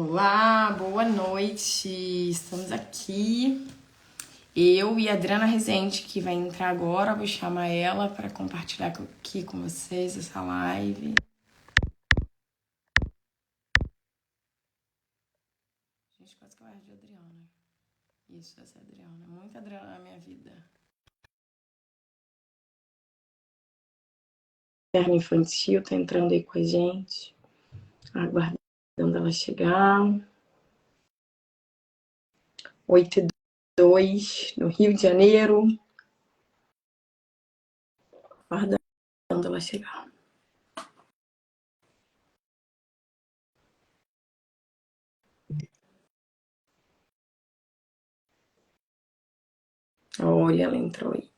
Olá, boa noite. Estamos aqui. Eu e a Adriana Rezende, que vai entrar agora. Vou chamar ela para compartilhar aqui com vocês essa live. Gente, quase que eu erro de Adriana. Isso, essa é a Adriana. Muita Adriana na minha vida. Perna infantil tá entrando aí com a gente. Aguardando ela chegar. 8:02 no Rio de Janeiro. Aguardando ela chegar. Olha, ela entrou aí.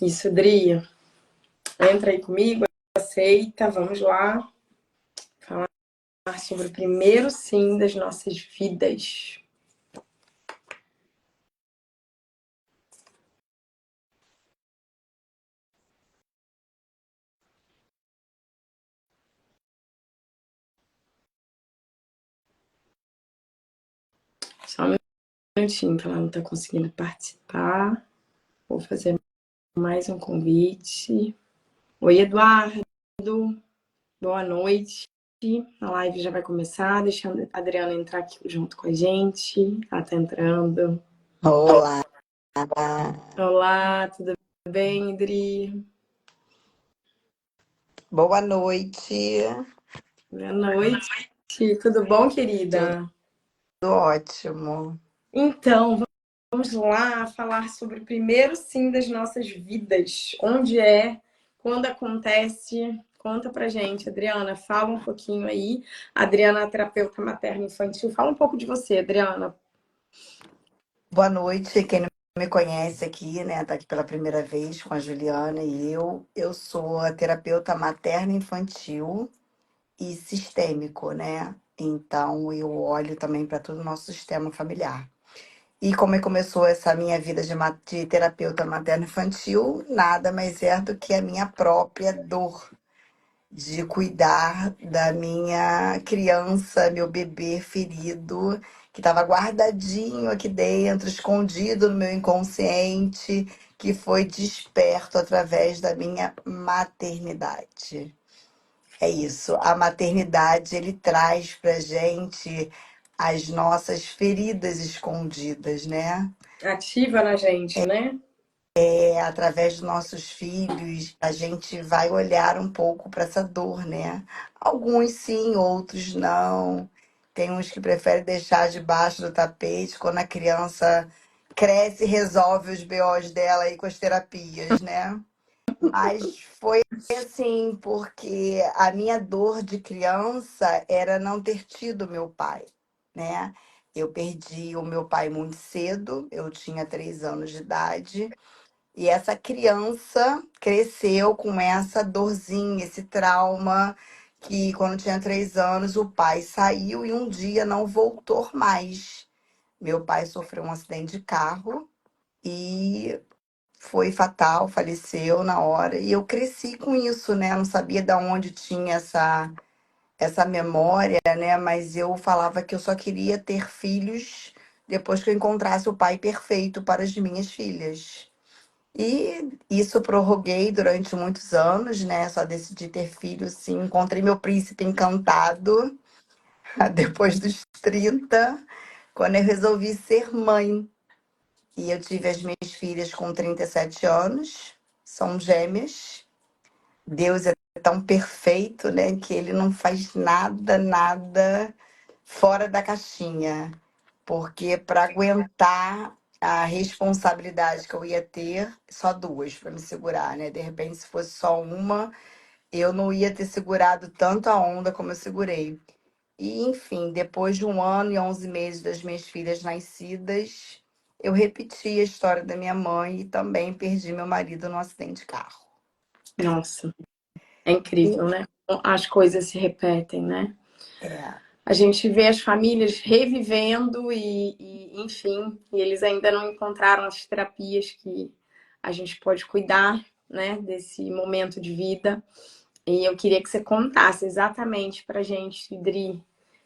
Isso, Dri. Entra aí comigo, aceita, vamos lá. Falar sobre o primeiro sim das nossas vidas. Só um minutinho, que ela não tá conseguindo participar. Vou fazer mais um convite. Oi, Eduardo. Boa noite. A live já vai começar, deixando a Adriana entrar aqui junto com a gente. Ela tá entrando. Olá, Olá, tudo bem, Adri? boa noite, Boa noite. Tudo bom, tudo querida? ótimo. Então, vamos lá falar sobre o primeiro sim das nossas vidas. Onde é, quando acontece. Conta pra gente, Adriana. Fala um pouquinho aí. Adriana é terapeuta materna infantil. Fala um pouco de você, Adriana. Boa noite, quem não me conhece aqui, né, tá aqui pela primeira vez com a Juliana e eu sou a terapeuta materna infantil e sistêmico, né? Então eu olho também para todo o nosso sistema familiar. E como começou essa minha vida de terapeuta materno infantil, nada mais é do que a minha própria dor de cuidar da minha criança, meu bebê ferido, que estava guardadinho aqui dentro, escondido no meu inconsciente, que foi desperto através da minha maternidade. É isso, a maternidade ele traz pra gente as nossas feridas escondidas, né? Ativa na gente, né? Através dos nossos filhos, a gente vai olhar um pouco para essa dor, né? Alguns sim, outros não. Tem uns que preferem deixar debaixo do tapete quando a criança cresce e resolve os BOs dela aí com as terapias, né? Mas foi assim, porque a minha dor de criança era não ter tido meu pai, né? Eu perdi o meu pai muito cedo, eu tinha 3 anos de idade. E essa criança cresceu com essa dorzinha, esse trauma, que quando tinha 3 anos o pai saiu e um dia não voltou mais. Meu pai sofreu um acidente de carro e foi fatal, faleceu na hora. E eu cresci com isso, né? Não sabia de onde tinha essa memória, né? Mas eu falava que eu só queria ter filhos depois que eu encontrasse o pai perfeito para as minhas filhas. E isso eu prorroguei durante muitos anos, né? Só decidi ter filhos, sim. Encontrei meu príncipe encantado depois dos 30, quando eu resolvi ser mãe. E eu tive as minhas filhas com 37 anos, são gêmeas. Deus é tão perfeito, né? Que ele não faz nada fora da caixinha. Porque para aguentar a responsabilidade que eu ia ter, só duas para me segurar, né? De repente, se fosse só uma, eu não ia ter segurado tanto a onda como eu segurei. E, enfim, depois de 1 ano e 11 meses das minhas filhas nascidas, eu repeti a história da minha mãe e também perdi meu marido num acidente de carro. Nossa, é incrível, né? As coisas se repetem, né? É, A gente vê as famílias revivendo enfim, e eles ainda não encontraram as terapias que a gente pode cuidar. né, desse momento de vida. E eu queria que você contasse exatamente pra gente, Dri,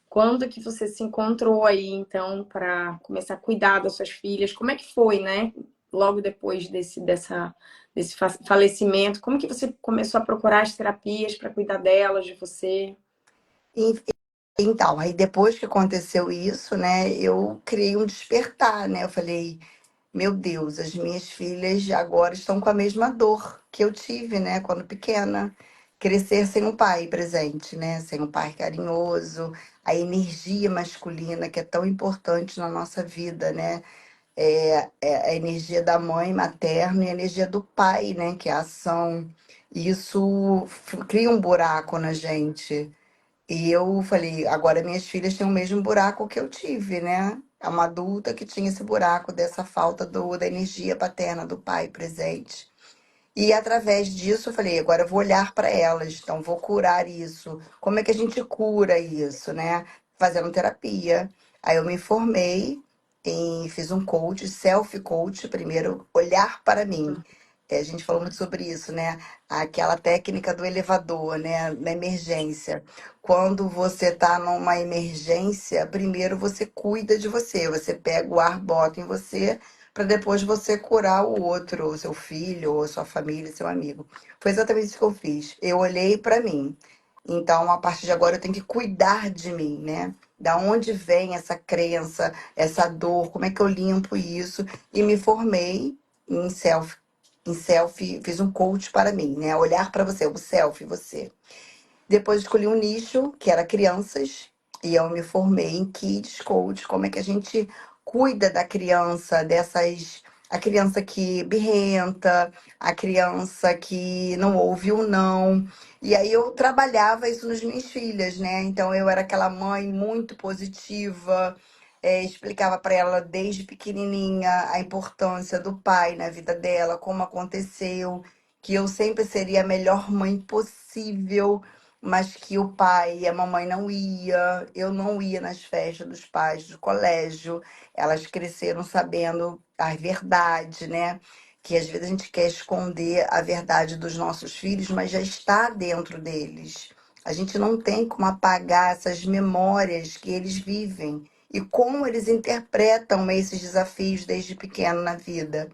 quando que você se encontrou aí, então, para começar a cuidar das suas filhas? Como é que foi, né? Logo depois desse falecimento, como que você começou a procurar as terapias para cuidar delas, de você? E- Então, aí depois que aconteceu isso, né, eu criei um despertar, né? Eu falei, meu Deus, as minhas filhas agora estão com a mesma dor que eu tive, né, quando pequena. Crescer sem um pai presente, né? Sem um pai carinhoso, a energia masculina que é tão importante na nossa vida, né? É a energia da mãe materna e a energia do pai, né? Que é a ação. E isso cria um buraco na gente. E eu falei, agora minhas filhas têm o mesmo buraco que eu tive, né? É uma adulta que tinha esse buraco dessa falta da energia paterna do pai presente. E através disso eu falei, agora eu vou olhar para elas, então vou curar isso. Como é que a gente cura isso, né? Fazendo terapia. Aí eu me formei e fiz um coach, self-coach, primeiro olhar para mim. A gente falou muito sobre isso, né? Aquela técnica do elevador, né? Na emergência. Quando você tá numa emergência, primeiro você cuida de você. Você pega o ar, bota em você, para depois você curar o outro, o seu filho, ou sua família, seu amigo. Foi exatamente isso que eu fiz. Eu olhei para mim. Então, a partir de agora, eu tenho que cuidar de mim, né? Da onde vem essa crença, essa dor, como é que eu limpo isso? E me formei em self, fiz um coach para mim, né? Olhar para você, o self, você. Depois escolhi um nicho, que era crianças, e eu me formei em Kids Coach, como é que a gente cuida da criança, dessas. A criança que birrenta, a criança que não ouve o não. E aí eu trabalhava isso nas minhas filhas, né? Então eu era aquela mãe muito positiva, explicava para ela desde pequenininha a importância do pai na vida dela, como aconteceu, que eu sempre seria a melhor mãe possível, mas que o pai e a mamãe não ia, eu não ia nas festas dos pais do colégio. Elas cresceram sabendo a verdade, né? Que às vezes a gente quer esconder a verdade dos nossos filhos, mas já está dentro deles. A gente não tem como apagar essas memórias que eles vivem e como eles interpretam esses desafios desde pequeno na vida.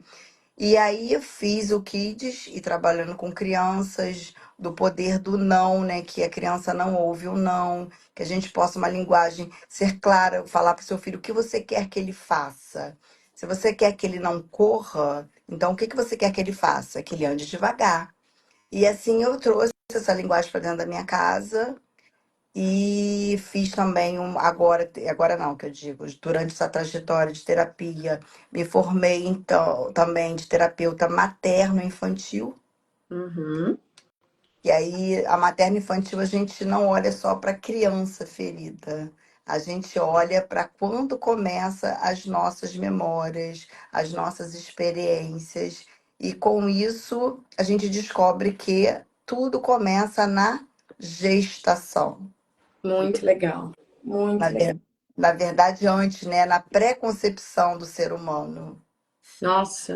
E aí eu fiz o Kids e trabalhando com crianças, do poder do não, né? Que a criança não ouve o não, que a gente possa uma linguagem ser clara, falar para o seu filho o que você quer que ele faça. Se você quer que ele não corra, então o que que você quer que ele faça? Que ele ande devagar. E assim eu trouxe essa linguagem para dentro da minha casa e fiz também agora não, que eu digo, durante essa trajetória de terapia, me formei então também de terapeuta materno-infantil. Uhum. E aí a materno-infantil a gente não olha só para criança ferida. A gente olha para quando começa as nossas memórias, as nossas experiências, e com isso a gente descobre que tudo começa na gestação. Muito legal. Na, Muito legal. ver- Na verdade, antes, né? Na pré-concepção do ser humano. Nossa.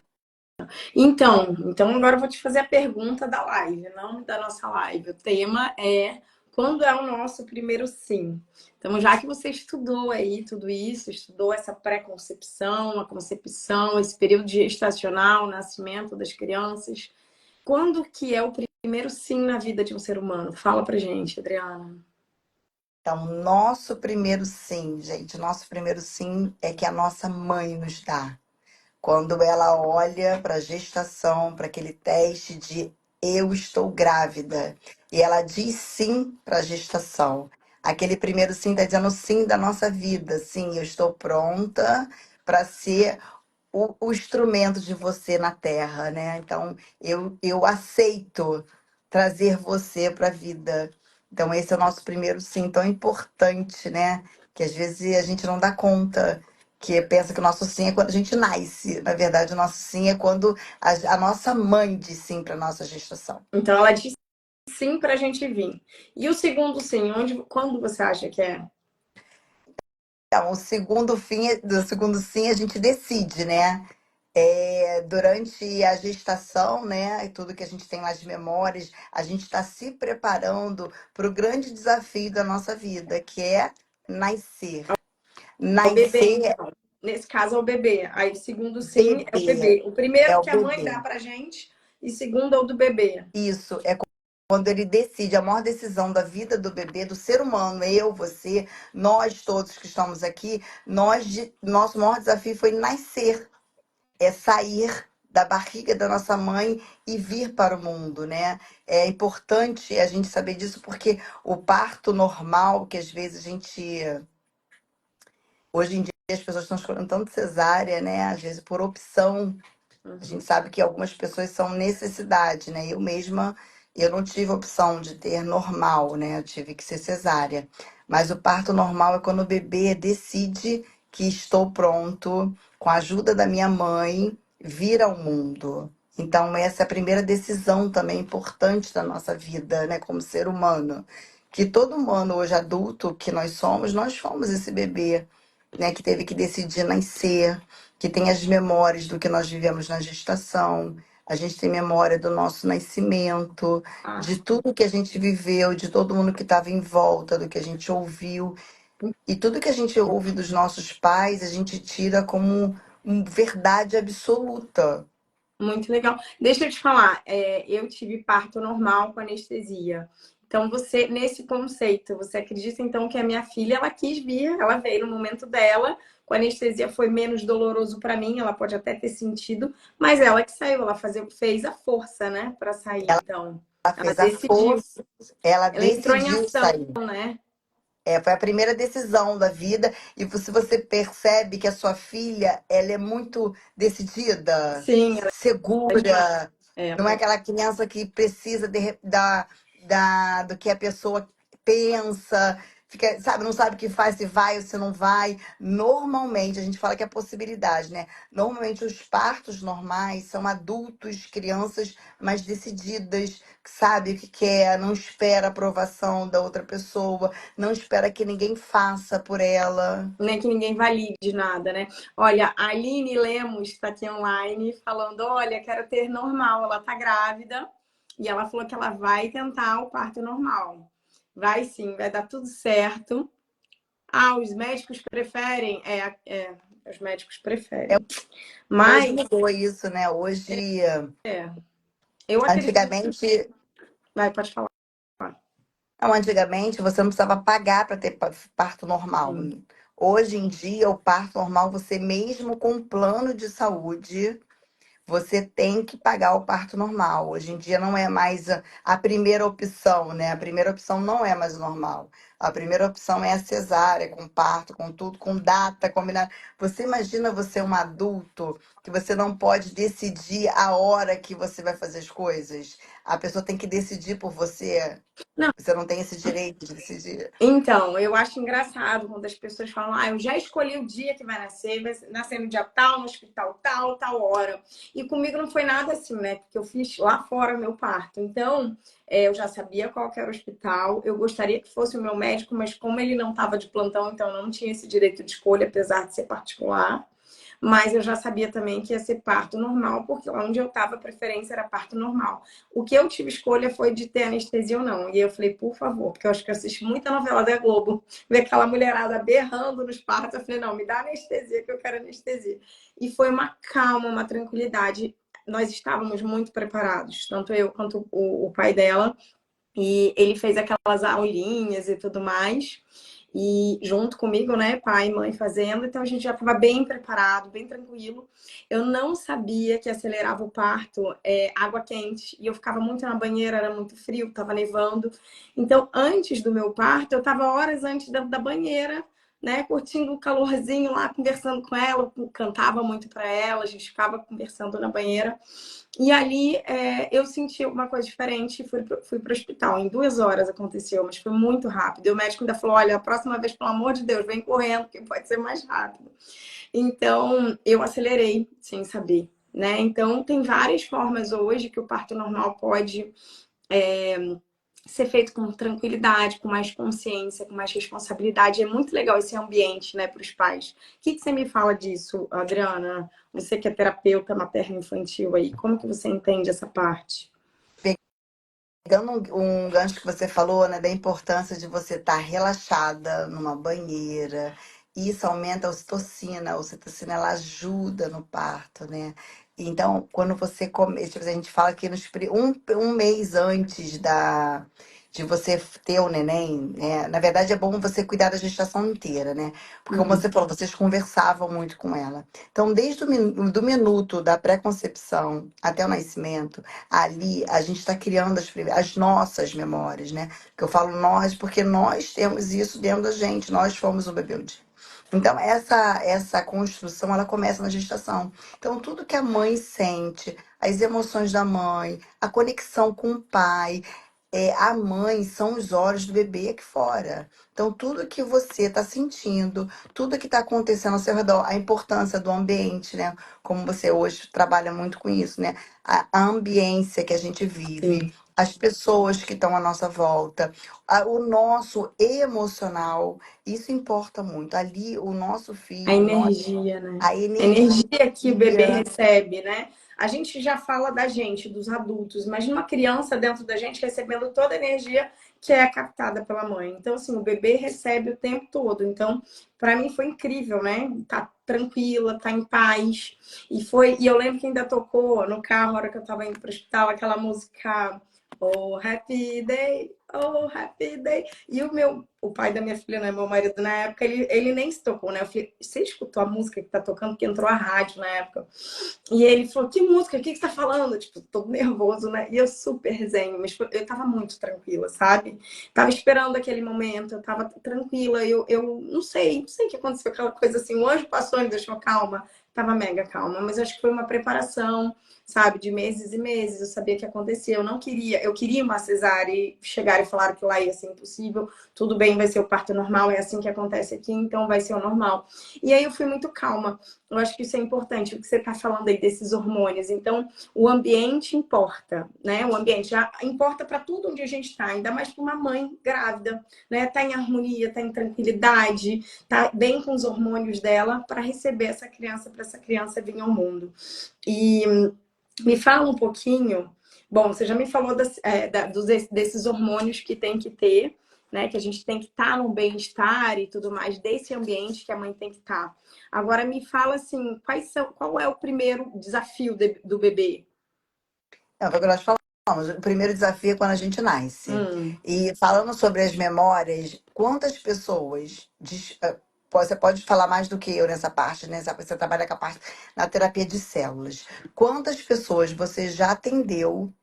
Então agora eu vou te fazer a pergunta da live, não da nossa live. O tema é quando é o nosso primeiro sim? Então, já que você estudou aí tudo isso, estudou essa pré-concepção, a concepção, esse período gestacional, o nascimento das crianças, quando que é o primeiro sim na vida de um ser humano? Fala pra gente, Adriana. Então, nosso primeiro sim, gente, nosso primeiro sim é que a nossa mãe nos dá. Quando ela olha para a gestação, para aquele teste de eu estou grávida, e ela diz sim para a gestação. Aquele primeiro sim está dizendo sim da nossa vida. Sim, eu estou pronta para ser o instrumento de você na Terra, né? Então, eu aceito trazer você para a vida. Então, esse é o nosso primeiro sim, tão importante, né? Que às vezes a gente não dá conta, que pensa que o nosso sim é quando a gente nasce. Na verdade, o nosso sim é quando a nossa mãe diz sim para nossa gestação. Então, ela disse sim pra gente vir. E o segundo sim, quando você acha que é? Então, o segundo fim, do segundo sim, a gente decide, né? Durante a gestação, né, e tudo que a gente tem lá de memórias, a gente está se preparando para o grande desafio da nossa vida, que é nascer. É o bebê, Nascer, então. Nesse caso é o bebê. Aí o segundo sim é o bebê, bebê. O primeiro é o que a mãe bebê. dá pra gente e segundo é o do bebê. Isso é quando ele decide, a maior decisão da vida do bebê, do ser humano, eu, você, nós todos que estamos aqui, nosso maior desafio foi nascer, é sair da barriga da nossa mãe e vir para o mundo, né? É importante a gente saber disso porque o parto normal, que às vezes a gente. Hoje em dia as pessoas estão escolhendo tanto cesárea, né? Às vezes por opção. A Uhum. gente sabe que algumas pessoas são necessidade, né? Eu mesma, eu não tive opção de ter normal, né? Eu tive que ser cesárea. Mas o parto normal é quando o bebê decide que estou pronto, com a ajuda da minha mãe, vir ao mundo. Então, essa é a primeira decisão também importante da nossa vida, né? Como ser humano. Que todo humano hoje adulto que nós fomos esse bebê, né? Que teve que decidir nascer, que tem as memórias do que nós vivemos na gestação, a gente tem memória do nosso nascimento, Ah, de tudo que a gente viveu, de todo mundo que estava em volta, do que a gente ouviu. E tudo que a gente ouve dos nossos pais, a gente tira como verdade absoluta. muito legal. Deixa eu te falar, eu tive parto normal com anestesia. Então, você, nesse conceito, você acredita então que a minha filha, ela quis vir, ela veio no momento dela, com anestesia foi menos doloroso para mim, ela pode até ter sentido, mas ela que saiu, ela fez a força, né, para sair. Então, Ela ela fez a decidiu, força, ela ela entrou em decidiu ação, sair. né? Foi a primeira decisão da vida. E se você percebe que a sua filha, ela é muito decidida, Sim, segura, não é ela aquela criança que precisa do que a pessoa pensa, fica, sabe, não sabe o que faz, se vai ou se não vai. Normalmente, a gente fala que é possibilidade, né? Normalmente, os partos normais são adultos, crianças mais decididas, que sabe o que quer, não espera a aprovação da outra pessoa, não espera que ninguém faça por ela. nem que ninguém valide nada, né? Olha, a Aline Lemos está aqui online falando: olha, quero ter normal, ela tá grávida e ela falou que ela vai tentar o parto normal. Vai sim, vai dar tudo certo. Ah, os médicos preferem? Os médicos preferem. Hoje Mas, mudou isso, né? Hoje, é, eu acredito. antigamente, Vai, pode falar. não, antigamente você não precisava pagar para ter parto normal. Sim. Hoje em dia, o parto normal, você mesmo com plano de saúde, você tem que pagar o parto normal. Hoje em dia não é mais a primeira opção, né? A primeira opção não é mais o normal. A primeira opção é a cesárea, com parto, com tudo, com data combinada. Você imagina você um adulto que você não pode decidir a hora que você vai fazer as coisas? A pessoa tem que decidir por você. Não, Você não tem esse direito de decidir. então, eu acho engraçado quando as pessoas falam: ah, eu já escolhi o dia que vai nascer no dia tal, no hospital tal, tal hora. E comigo não foi nada assim, né? Porque eu fiz lá fora meu parto. Então, eu já sabia qual que era o hospital. Eu gostaria que fosse o meu médico, mas como ele não estava de plantão, então eu não tinha esse direito de escolha, apesar de ser particular. Mas eu já sabia também que ia ser parto normal, porque lá onde eu estava, a preferência era parto normal. O que eu tive escolha foi de ter anestesia ou não. E aí eu falei, por favor, porque eu acho que eu assisti muita novela da Globo, ver aquela mulherada berrando nos partos. Eu falei, não, me dá anestesia, que eu quero anestesia. E foi uma calma, uma tranquilidade. Nós estávamos muito preparados, tanto eu quanto o pai dela. E ele fez aquelas aulinhas e tudo mais. E junto comigo, né, pai e mãe fazendo, então a gente já estava bem preparado, bem tranquilo. Eu não sabia que acelerava o parto água quente, e eu ficava muito na banheira, era muito frio, estava nevando. Então, antes do meu parto, eu estava horas antes da banheira, né, curtindo o calorzinho lá, conversando com ela, eu cantava muito para ela, a gente ficava conversando na banheira. E ali eu senti alguma coisa diferente e fui para o hospital. Em 2 horas aconteceu, mas foi muito rápido. E o médico ainda falou: olha, a próxima vez, pelo amor de Deus, vem correndo, porque pode ser mais rápido. Então, eu acelerei sem saber. Né? Então, tem várias formas hoje que o parto normal pode ser feito com tranquilidade, com mais consciência, com mais responsabilidade. É muito legal esse ambiente, né, para os pais. O que você me fala disso, Adriana? Você que é terapeuta materno-infantil aí, como que você entende essa parte? Pegando um gancho que você falou, né, da importância de você estar relaxada numa banheira, isso aumenta a ocitocina. A ocitocina ela ajuda no parto, né? Então, quando você come, tipo, a gente fala que um mês antes de você ter o neném, né? Na verdade, é bom você cuidar da gestação inteira, né? Porque, como você falou, vocês conversavam muito com ela. Então, desde do minuto da pré-concepção até o nascimento, ali a gente está criando as nossas memórias, né? Que eu falo nós porque nós temos isso dentro da gente, nós fomos o bebê um dia. Então, essa construção, ela começa na gestação. Então, tudo que a mãe sente, as emoções da mãe, a conexão com o pai, a mãe são os olhos do bebê aqui fora. Então, tudo que você está sentindo, tudo que está acontecendo ao seu redor, a importância do ambiente, né? Como você hoje trabalha muito com isso, né? A ambiência que a gente vive, Sim. as pessoas que estão à nossa volta, o nosso emocional, isso importa muito. Ali, o nosso A filho, energia, né? a A energia que o bebê energia. recebe, né? A gente já fala da gente, dos adultos, mas uma criança dentro da gente recebendo toda a energia que é captada pela mãe. Então, assim, o bebê recebe o tempo todo. Então, para mim foi incrível, né? Tá tranquila, tá em paz. E eu lembro que ainda tocou no carro, na hora que eu tava indo pro hospital, aquela música Oh Happy Day, Oh Happy Day. E o pai da minha filha, né, meu marido na época, ele nem se tocou, né? Eu falei, você escutou a música que tá tocando? Porque entrou a rádio na época. E ele falou, que música? O que você tá falando? Tipo, todo nervoso, né? E eu super zen, mas eu tava muito tranquila, sabe? Tava esperando aquele momento, eu tava tranquila. Eu não sei o que aconteceu, aquela coisa assim, o anjo passou e me deixou calma. Tava mega calma, mas acho que foi uma preparação, sabe, de meses e meses. Eu sabia o que acontecia. Eu queria uma cesárea e chegar e falar que lá ia ser impossível. Tudo bem, vai ser o parto normal, é assim que acontece aqui, então vai ser o normal. E aí eu fui muito calma. Eu acho que isso é importante, o que você está falando aí desses hormônios. Então, o ambiente importa, né? O ambiente já importa para tudo onde a gente está, ainda mais para uma mãe grávida, né? Tá em harmonia, tá em tranquilidade, tá bem com os hormônios dela para receber essa criança, para essa criança vir ao mundo. E me fala um pouquinho. Bom, você já me falou desses hormônios que tem que ter, né? Que a gente tem que estar no bem-estar e tudo mais, desse ambiente que a mãe tem que estar. Agora me fala assim, qual é o primeiro desafio do bebê? Foi o que nós falamos. O primeiro desafio é quando a gente nasce. Hum, E falando sobre as memórias, quantas pessoas. Você pode falar mais do que eu nessa parte, né? Você trabalha com a parte na terapia de células. Quantas pessoas você já atendeu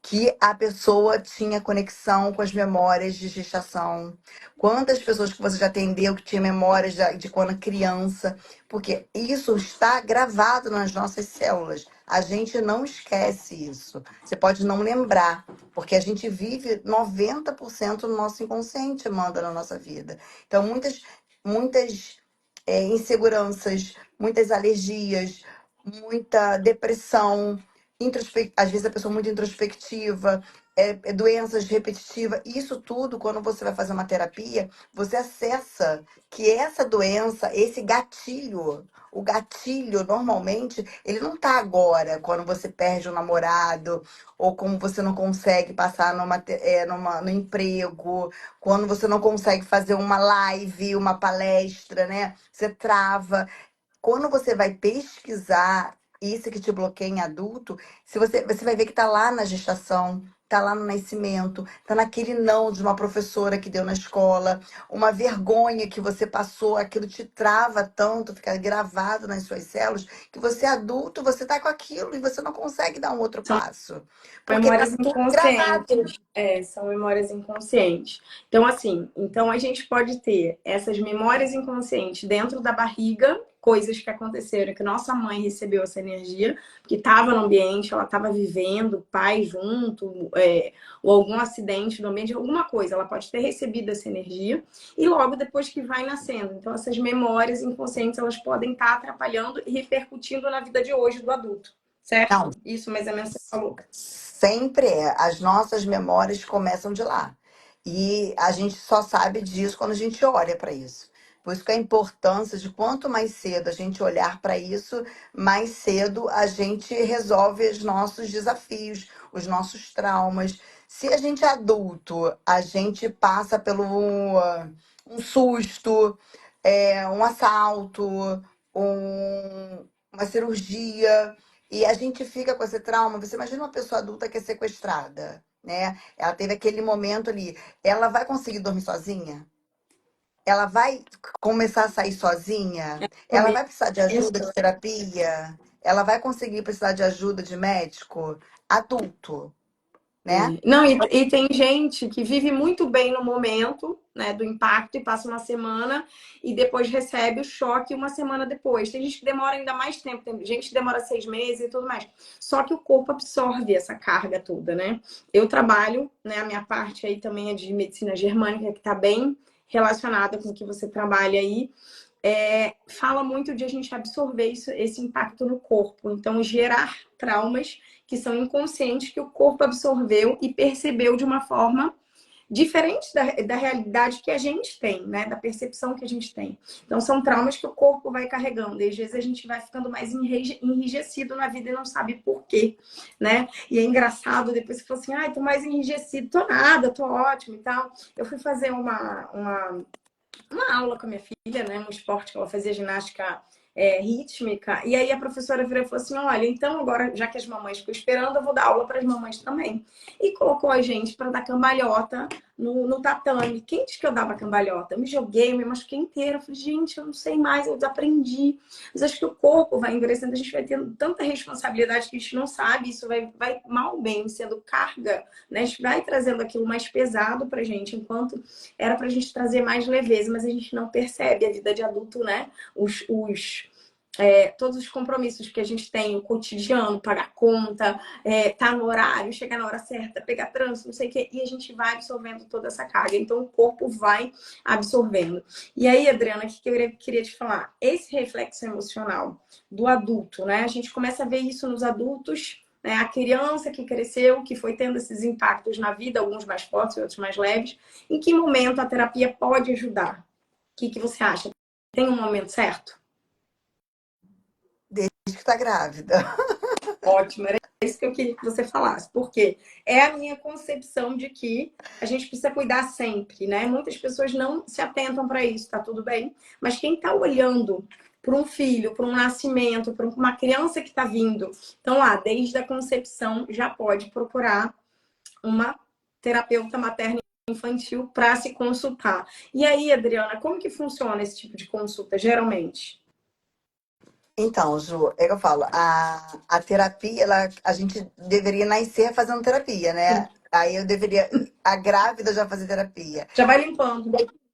que a pessoa tinha conexão com as memórias de gestação? Quantas pessoas que você já atendeu que tinha memórias de quando criança? Porque isso está gravado nas nossas células. A gente não esquece isso. Você pode não lembrar, porque a gente vive 90% do nosso inconsciente, manda na nossa vida. Então, muitas inseguranças, muitas alergias, muita depressão, às vezes a pessoa muito introspectiva, doenças repetitivas. Isso tudo, quando você vai fazer uma terapia, você acessa que essa doença, esse gatilho, o gatilho, normalmente, ele não tá agora, quando você perde um namorado, ou como você não consegue passar no emprego, quando você não consegue fazer uma live, uma palestra, né? Você trava. Quando você vai pesquisar isso que te bloqueia em adulto, se você vai ver que tá lá na gestação, tá lá no nascimento, tá naquele não de uma professora que deu na escola, uma vergonha que você passou, aquilo te trava tanto, fica gravado nas suas células, que você adulto, você tá com aquilo e você não consegue dar um outro passo. Porque tá memórias tudo gravado. inconscientes. É, são memórias inconscientes. Então, assim, então a gente pode ter essas memórias inconscientes dentro da barriga, coisas que aconteceram, que nossa mãe recebeu essa energia, que estava no ambiente, ela estava vivendo, pai junto, ou algum acidente no ambiente, alguma coisa, ela pode ter recebido essa energia, e logo depois que vai nascendo. Então, essas memórias inconscientes, elas podem estar atrapalhando e repercutindo na vida de hoje do adulto, Não, certo? Isso mais ou menos você falou. Sempre é. As nossas memórias começam de lá. E a gente só sabe disso quando a gente olha para isso. Por isso que a importância de quanto mais cedo a gente olhar para isso, mais cedo a gente resolve os nossos desafios, os nossos traumas. Se a gente é adulto, a gente passa pelo um susto, um assalto, uma cirurgia, e a gente fica com esse trauma. Você imagina uma pessoa adulta que é sequestrada, né? Ela teve aquele momento ali. Ela vai conseguir dormir sozinha? Ela vai começar a sair sozinha? Ela vai precisar de ajuda de terapia? Ela vai conseguir precisar de ajuda de médico? Adulto, né? Não, e tem gente que vive muito bem no momento, né, do impacto e passa uma semana e depois recebe o choque uma semana depois. Tem gente que demora ainda mais tempo, tem gente que demora 6 meses e tudo mais. Só que o corpo absorve essa carga toda, né? Eu trabalho, né, a minha parte aí também é de medicina germânica, que está bem relacionada com o que você trabalha aí. Fala muito de a gente absorver esse impacto no corpo. Então, gerar traumas que são inconscientes, que o corpo absorveu e percebeu de uma forma diferente da realidade que a gente tem, né? Da percepção que a gente tem. Então, são traumas que o corpo vai carregando. E às vezes a gente vai ficando mais enrijecido na vida e não sabe por quê, né? E é engraçado, depois que fala assim, ai, tô mais enrijecido, tô nada, tô ótimo e tal. Eu fui fazer uma aula com a minha filha, né? Um esporte que ela fazia ginástica rítmica. E aí a professora virou e falou assim: olha, então agora, já que as mamães ficam esperando, eu vou dar aula para as mamães também. E colocou a gente para dar cambalhota no tatame. Quem disse que eu dava cambalhota? Eu me joguei, me machuquei inteira. Eu falei, gente, eu não sei mais, eu desaprendi. Mas acho que o corpo vai endurecendo, a gente vai tendo tanta responsabilidade que a gente não sabe, isso vai mal bem sendo carga, né? A gente vai trazendo aquilo mais pesado pra gente, enquanto era pra gente trazer mais leveza, mas a gente não percebe a vida de adulto, né? Todos os compromissos que a gente tem, o cotidiano, pagar conta, tá no horário, chegar na hora certa, pegar trânsito, não sei o quê, e a gente vai absorvendo toda essa carga. Então, o corpo vai absorvendo. E aí, Adriana, o que eu queria te falar? Esse reflexo emocional do adulto, né? A gente começa a ver isso nos adultos, né? A criança que cresceu, que foi tendo esses impactos na vida, alguns mais fortes e outros mais leves. Em que momento a terapia pode ajudar? O que você acha? Tem um momento certo? Desde que tá grávida. Ótimo, era isso que eu queria que você falasse, porque é a minha concepção de que a gente precisa cuidar sempre, né? Muitas pessoas não se atentam para isso, tá tudo bem, mas quem está olhando para um filho, para um nascimento, para uma criança que está vindo, então lá, desde a concepção, já pode procurar uma terapeuta materna infantil para se consultar. E aí, Adriana, como que funciona esse tipo de consulta, geralmente? Então, Ju, é que eu falo, a terapia, a gente deveria nascer fazendo terapia, né? Aí eu deveria, a grávida já fazer terapia. Já vai limpando.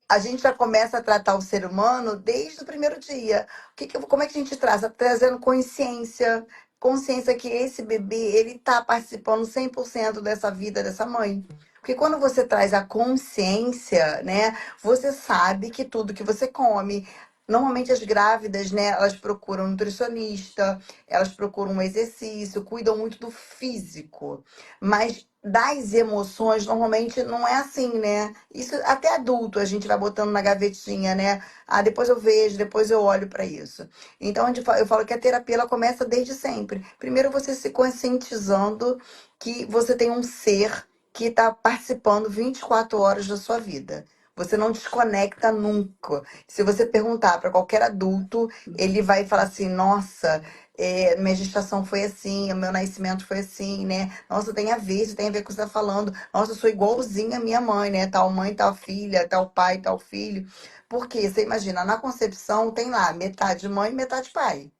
A gente já começa a tratar o ser humano desde o primeiro dia. Como é que a gente traz? Trazendo consciência, consciência que esse bebê, ele tá participando 100% dessa vida dessa mãe. Porque quando você traz a consciência, né, você sabe que tudo que você come, normalmente as grávidas, né, elas procuram um nutricionista, elas procuram um exercício, cuidam muito do físico. Mas das emoções, normalmente não é assim, né? Isso até adulto a gente vai botando na gavetinha, né? Ah, depois eu vejo, depois eu olho para isso. Então eu falo que a terapia ela começa desde sempre. Primeiro você se conscientizando que você tem um ser que está participando 24 horas da sua vida. Você não desconecta nunca. Se você perguntar para qualquer adulto, ele vai falar assim: nossa, minha gestação foi assim, o meu nascimento foi assim, né? Nossa, isso tem a ver com o que você está falando. Nossa, eu sou igualzinha à minha mãe, né? Tal mãe, tal filha, tal pai, tal filho. Porque você imagina, na concepção tem lá metade mãe, metade pai.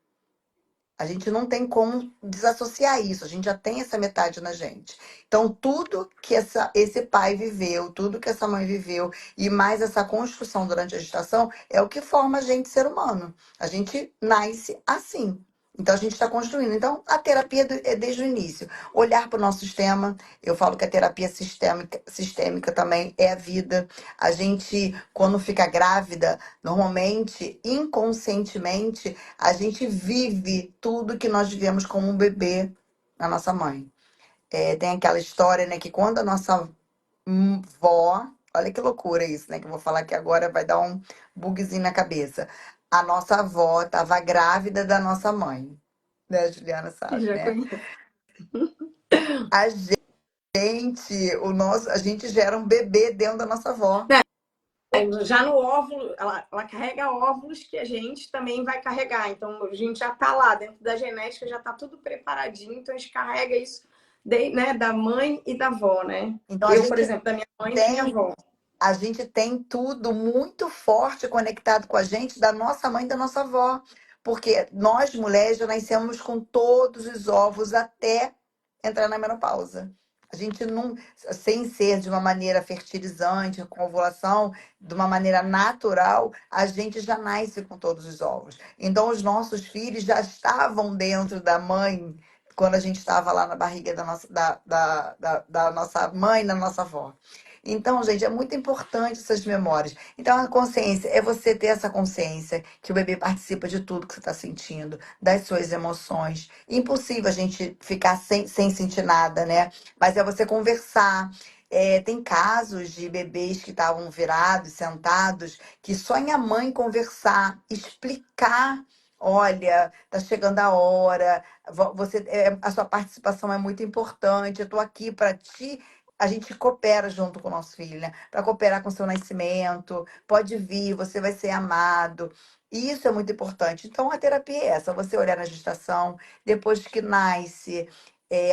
A gente não tem como desassociar isso, a gente já tem essa metade na gente. Então, tudo que esse pai viveu, tudo que essa mãe viveu, e mais essa construção durante a gestação, é o que forma a gente ser humano. A gente nasce assim. Então, a gente está construindo. Então, a terapia é desde o início. Olhar para o nosso sistema, eu falo que a terapia sistêmica também é a vida. A gente, quando fica grávida, normalmente, inconscientemente, a gente vive tudo que nós vivemos como um bebê na nossa mãe. tem aquela história, né, que quando a nossa vó, olha que loucura isso, né, que eu vou falar que agora vai dar um bugzinho na cabeça. A nossa avó estava grávida da nossa mãe, né, a Juliana sabe, Já né? conheço. A a gente gera um bebê dentro da nossa avó. Já no óvulo, ela carrega óvulos que a gente também vai carregar. Então, a gente já está lá, dentro da genética, já está tudo preparadinho. Então, a gente carrega isso né, da mãe e da avó, né? Então Eu, por exemplo, da minha mãe e da minha tem, avó. a gente tem tudo muito forte conectado com a gente da nossa mãe e da nossa avó. Porque nós, mulheres, já nascemos com todos os ovos até entrar na menopausa. A gente não, sem ser de uma maneira fertilizante, com ovulação, de uma maneira natural, a gente já nasce com todos os ovos. Então, os nossos filhos já estavam dentro da mãe quando a gente estava lá na barriga da nossa, da nossa mãe, da nossa avó. Então, gente, é muito importante essas memórias. Então, a consciência é você ter essa consciência que o bebê participa de tudo que você está sentindo, das suas emoções. Impossível a gente ficar sem sentir nada, né? Mas é você conversar. Tem casos de bebês que estavam virados, sentados, que só em a mãe conversar, explicar. Olha, tá chegando a hora. A sua participação é muito importante. Eu tô aqui para te a gente coopera junto com o nosso filho, né? Para cooperar com o seu nascimento. Pode vir, você vai ser amado. E isso é muito importante. Então, a terapia é essa: você olhar na gestação, depois que nasce.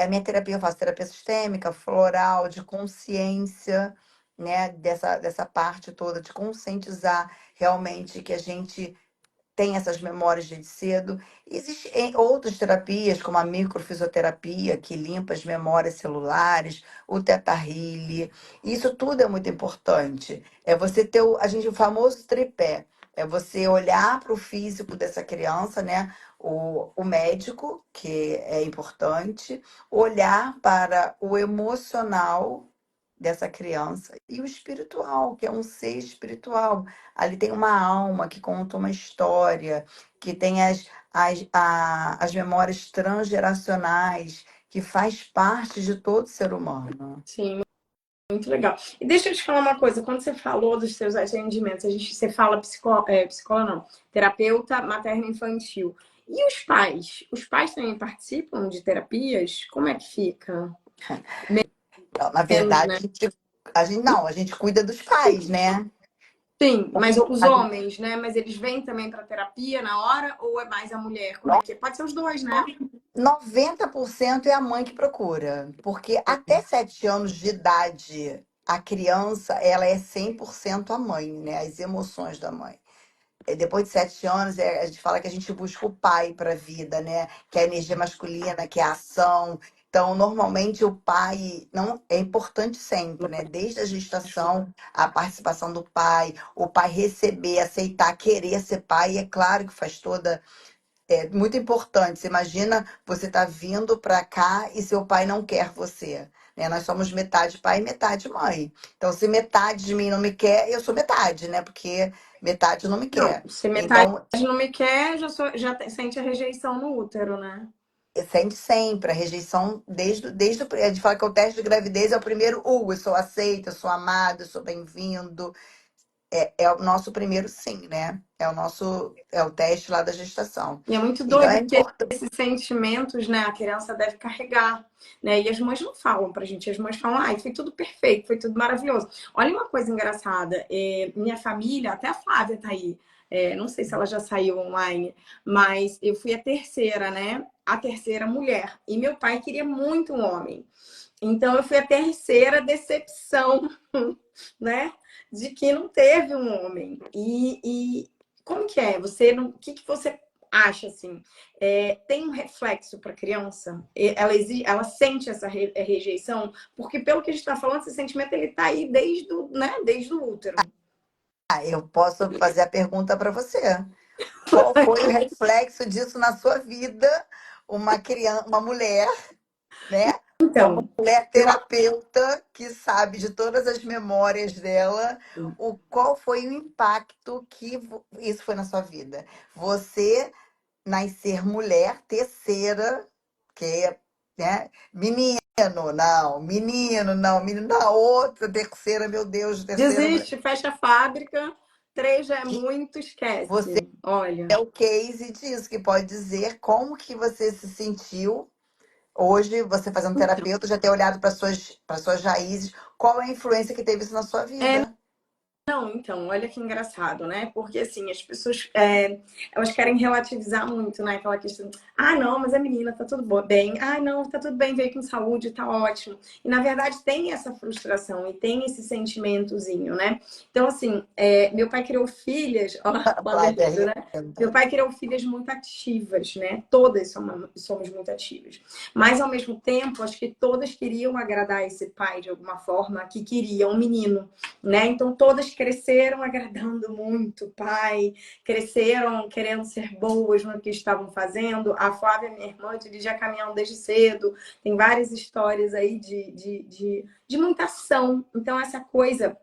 A minha terapia, eu faço terapia sistêmica, floral, de consciência, né? Dessa parte toda, de conscientizar realmente que a gente tem essas memórias desde cedo. Existem outras terapias, como a microfisioterapia, que limpa as memórias celulares, o Theta Healing. Isso tudo é muito importante. É você ter o famoso tripé. É você olhar para o físico dessa criança, né? O médico, que é importante, olhar para o emocional dessa criança e o espiritual, que é um ser espiritual. Ali tem uma alma que conta uma história, que tem as memórias transgeracionais, que faz parte de todo ser humano. Sim, muito legal. E deixa eu te falar uma coisa, quando você falou dos seus atendimentos, você fala psicóloga não, terapeuta materno-infantil. E os pais? Os pais também participam de terapias? Como é que fica? Então, na Menos, verdade, né? a gente cuida dos pais, né? Sim, mas Porque os homens, né? Mas eles vêm também para terapia na hora ou é mais a mulher? Como é que é? Pode ser os dois, né? 90% é a mãe que procura, porque até 7 anos de idade, a criança, ela é 100% a mãe, né? As emoções da mãe. Depois de 7 anos, a gente fala que a gente busca o pai para a vida, né? Que é a energia masculina, que é a ação. Então, normalmente, o pai não é importante sempre, né? Desde a gestação, a participação do pai, o pai receber, aceitar, querer ser pai, é claro que faz toda. É muito importante. Você imagina você tá vindo para cá e seu pai não quer você, né? Nós somos metade pai e metade mãe. Então, se metade de mim não me quer, eu sou metade, né? Porque metade não me Não, quer. se metade Então, não me quer, sente a rejeição no útero, né? sente sempre a rejeição a gente fala que o teste de gravidez é o primeiro eu sou aceita, eu sou amado, eu sou bem-vindo. É o nosso primeiro sim, né? É o teste lá da gestação. E é muito Então, é doido porque importante. esses sentimentos, né, a criança deve carregar, né? E as mães não falam pra gente, as mães falam, ai, foi tudo perfeito, foi tudo maravilhoso. Olha uma coisa engraçada, minha família, até a Flávia tá aí, não sei se ela já saiu online, mas eu fui a terceira, né? A terceira mulher. E meu pai queria muito um homem. Então eu fui a terceira decepção, né? De que não teve um homem. E como que é? Você não, o que, que você acha assim? Tem um reflexo para a criança? Ela sente essa rejeição? Porque pelo que a gente está falando, esse sentimento ele está aí desde o útero. Eu posso fazer a pergunta para você. Qual foi o reflexo disso na sua vida? Uma criança, uma mulher, né? Uma Então, mulher eu terapeuta que sabe de todas as memórias dela. Qual foi o impacto que isso foi na sua vida? Você nascer mulher, terceira, que é, né? Menina. não, menino, não, menino, na outra, terceira, meu Deus, terceira mulher. Desiste, fecha a fábrica. Três já é E muito, você esquece. Olha. é o case disso, que pode dizer como que você se sentiu hoje, você fazendo Então, terapeuta, já ter olhado para suas raízes, qual é a influência que teve isso na sua é vida? Não, então, olha que engraçado, né? Porque assim, as pessoas elas querem relativizar muito, né? Aquela questão, ah, não, mas a menina tá tudo bem, ah, não, tá tudo bem, veio com saúde, tá ótimo. E na verdade tem essa frustração e tem esse sentimentozinho, né? Então, assim, meu pai criou filhas, ó, o Flávia Anderlindo, né? Meu Renda. pai criou filhas muito ativas, né? Todas somos muito ativas. Mas ao mesmo tempo, acho que todas queriam agradar esse pai de alguma forma, que queria um menino, né? Então todas cresceram agradando muito o pai, cresceram querendo ser boas no que estavam fazendo. A Flávia, minha irmã, dirigia caminhão desde cedo. Tem várias histórias aí de muita ação. Então essa coisa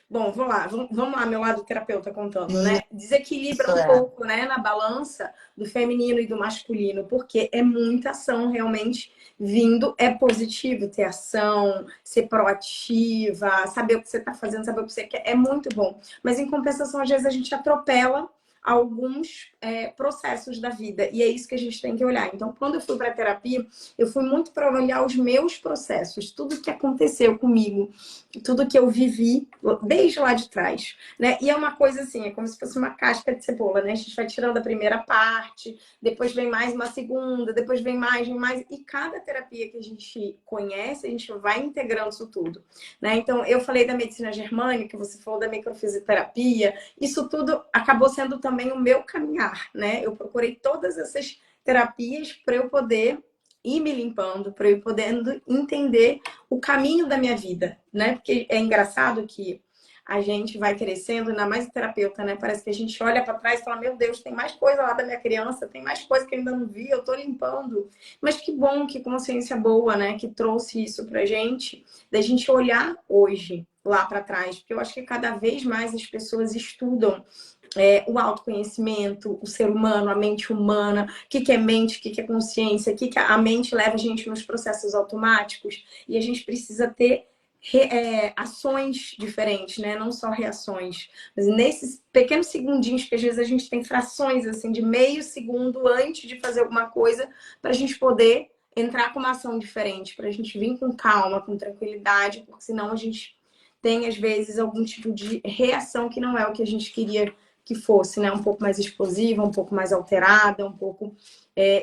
Bom, vamos lá, meu lado terapeuta contando, né? Desequilibra Isso um é. pouco, né, na balança do feminino e do masculino, porque é muita ação realmente vindo. É positivo ter ação, ser proativa, saber o que você está fazendo, saber o que você quer, é muito bom. Mas em compensação, às vezes a gente atropela alguns processos da vida e é isso que a gente tem que olhar. Então, quando eu fui para terapia, eu fui muito para olhar os meus processos, tudo que aconteceu comigo, tudo que eu vivi desde lá de trás, né? E é uma coisa assim, é como se fosse uma casca de cebola, né? A gente vai tirando a primeira parte, depois vem mais uma segunda, depois vem mais, e cada terapia que a gente conhece, a gente vai integrando isso tudo, né? Então, eu falei da medicina germânica, você falou da microfisioterapia, isso tudo acabou sendo também o meu caminhar, né? Eu procurei todas essas terapias para eu poder ir me limpando, para eu podendo entender o caminho da minha vida, né? Porque é engraçado que a gente vai crescendo, ainda mais o terapeuta, né? Parece que a gente olha para trás e fala: Meu Deus, tem mais coisa lá da minha criança, tem mais coisa que eu ainda não vi, eu tô limpando. Mas que bom, que consciência boa, né? Que trouxe isso pra gente, da gente olhar hoje lá para trás, porque eu acho que cada vez mais as pessoas estudam o autoconhecimento, o ser humano, a mente humana, o que é mente, o que é consciência, o que a mente leva a gente nos processos automáticos, e a gente precisa ter ações diferentes, né? Não só reações. Mas nesses pequenos segundinhos que às vezes a gente tem frações assim de meio segundo antes de fazer alguma coisa para a gente poder entrar com uma ação diferente, para a gente vir com calma, com tranquilidade, porque senão a gente tem às vezes algum tipo de reação que não é o que a gente queria que fosse, né? Um pouco mais explosiva, um pouco mais alterada, um pouco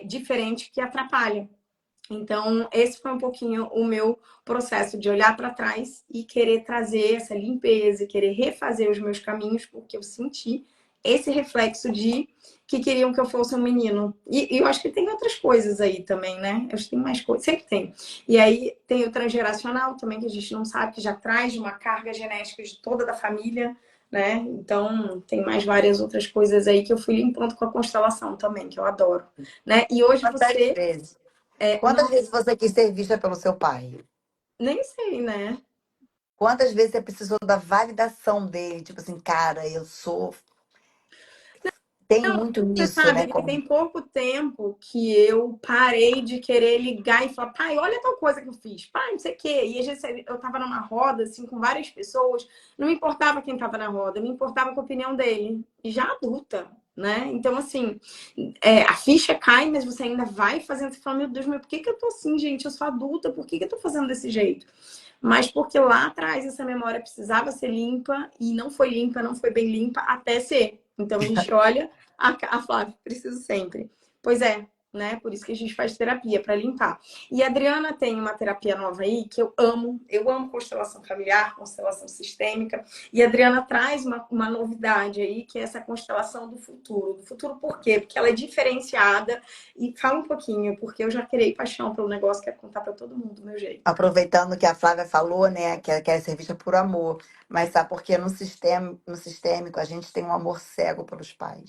diferente, que atrapalha. Então, esse foi um pouquinho o meu processo de olhar para trás e querer trazer essa limpeza, e querer refazer os meus caminhos, porque eu senti esse reflexo de que queriam que eu fosse um menino. E eu acho que tem outras coisas aí também, né? Eu acho que tem mais coisas, sempre tem. E aí tem o transgeracional também, que a gente não sabe, que já traz uma carga genética de toda da família, né? Então, tem mais várias outras coisas aí que eu fui limpando com a constelação também, que eu adoro, né? E hoje Quantas você vezes? Quantas não vezes você quis ser vista pelo seu pai? nem sei, né? Quantas vezes você precisou da validação dele? Tipo assim, cara, eu sou. Tem muito Você nisso, né? sabe, tem pouco tempo que eu parei de querer ligar e falar, pai, olha tal coisa que eu fiz, pai, não sei o quê. E às vezes eu tava numa roda, assim, com várias pessoas, não me importava quem tava na roda, me importava com a opinião dele, e já adulta, né? Então, assim, a ficha cai, mas você ainda vai fazendo, você fala, meu Deus, mas por que que eu tô assim, gente? Eu sou adulta, por que que eu tô fazendo desse jeito? Mas porque lá atrás essa memória precisava ser limpa e não foi limpa, não foi bem limpa até ser. Então a gente olha a Flávia, preciso sempre. Pois é, né? Por isso que a gente faz terapia para limpar. E a Adriana tem uma terapia nova aí que eu amo constelação familiar, constelação sistêmica. E a Adriana traz uma novidade aí, que é essa constelação do futuro. Do futuro por quê? Porque ela é diferenciada. E fala um pouquinho, porque eu já criei paixão pelo negócio, quero contar para todo mundo do meu jeito. Aproveitando que a Flávia falou, né, que ela quer ser vista por amor. Mas sabe por quê? No sistêmico, a gente tem um amor cego pelos pais.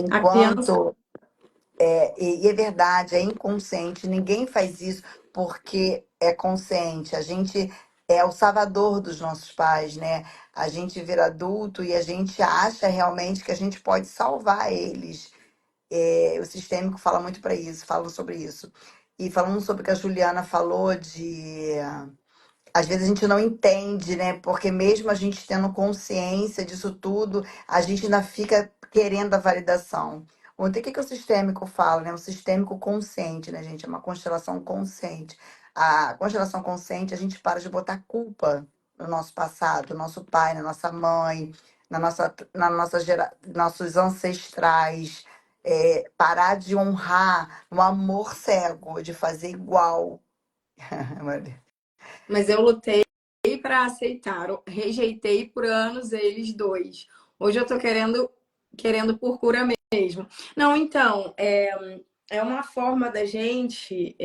A criança Enquanto e é verdade, é inconsciente. Ninguém faz isso porque é consciente. A gente é o salvador dos nossos pais, né? A gente vira adulto e a gente acha realmente que a gente pode salvar eles. O sistêmico fala muito para isso, fala sobre isso. E falando sobre o que a Juliana falou de às vezes a gente não entende, né? Porque mesmo a gente tendo consciência disso tudo, a gente ainda fica querendo a validação. Ontem, o que que o sistêmico fala, né? O sistêmico consciente, né, gente? É uma constelação consciente. A constelação consciente, a gente para de botar culpa no nosso passado, no nosso pai, na nossa mãe, nossos ancestrais. Parar de honrar o amor cego, de fazer igual. Mas eu lutei para aceitar, eu rejeitei por anos eles dois. Hoje eu tô querendo por cura mesmo. Não, então, é uma forma da gente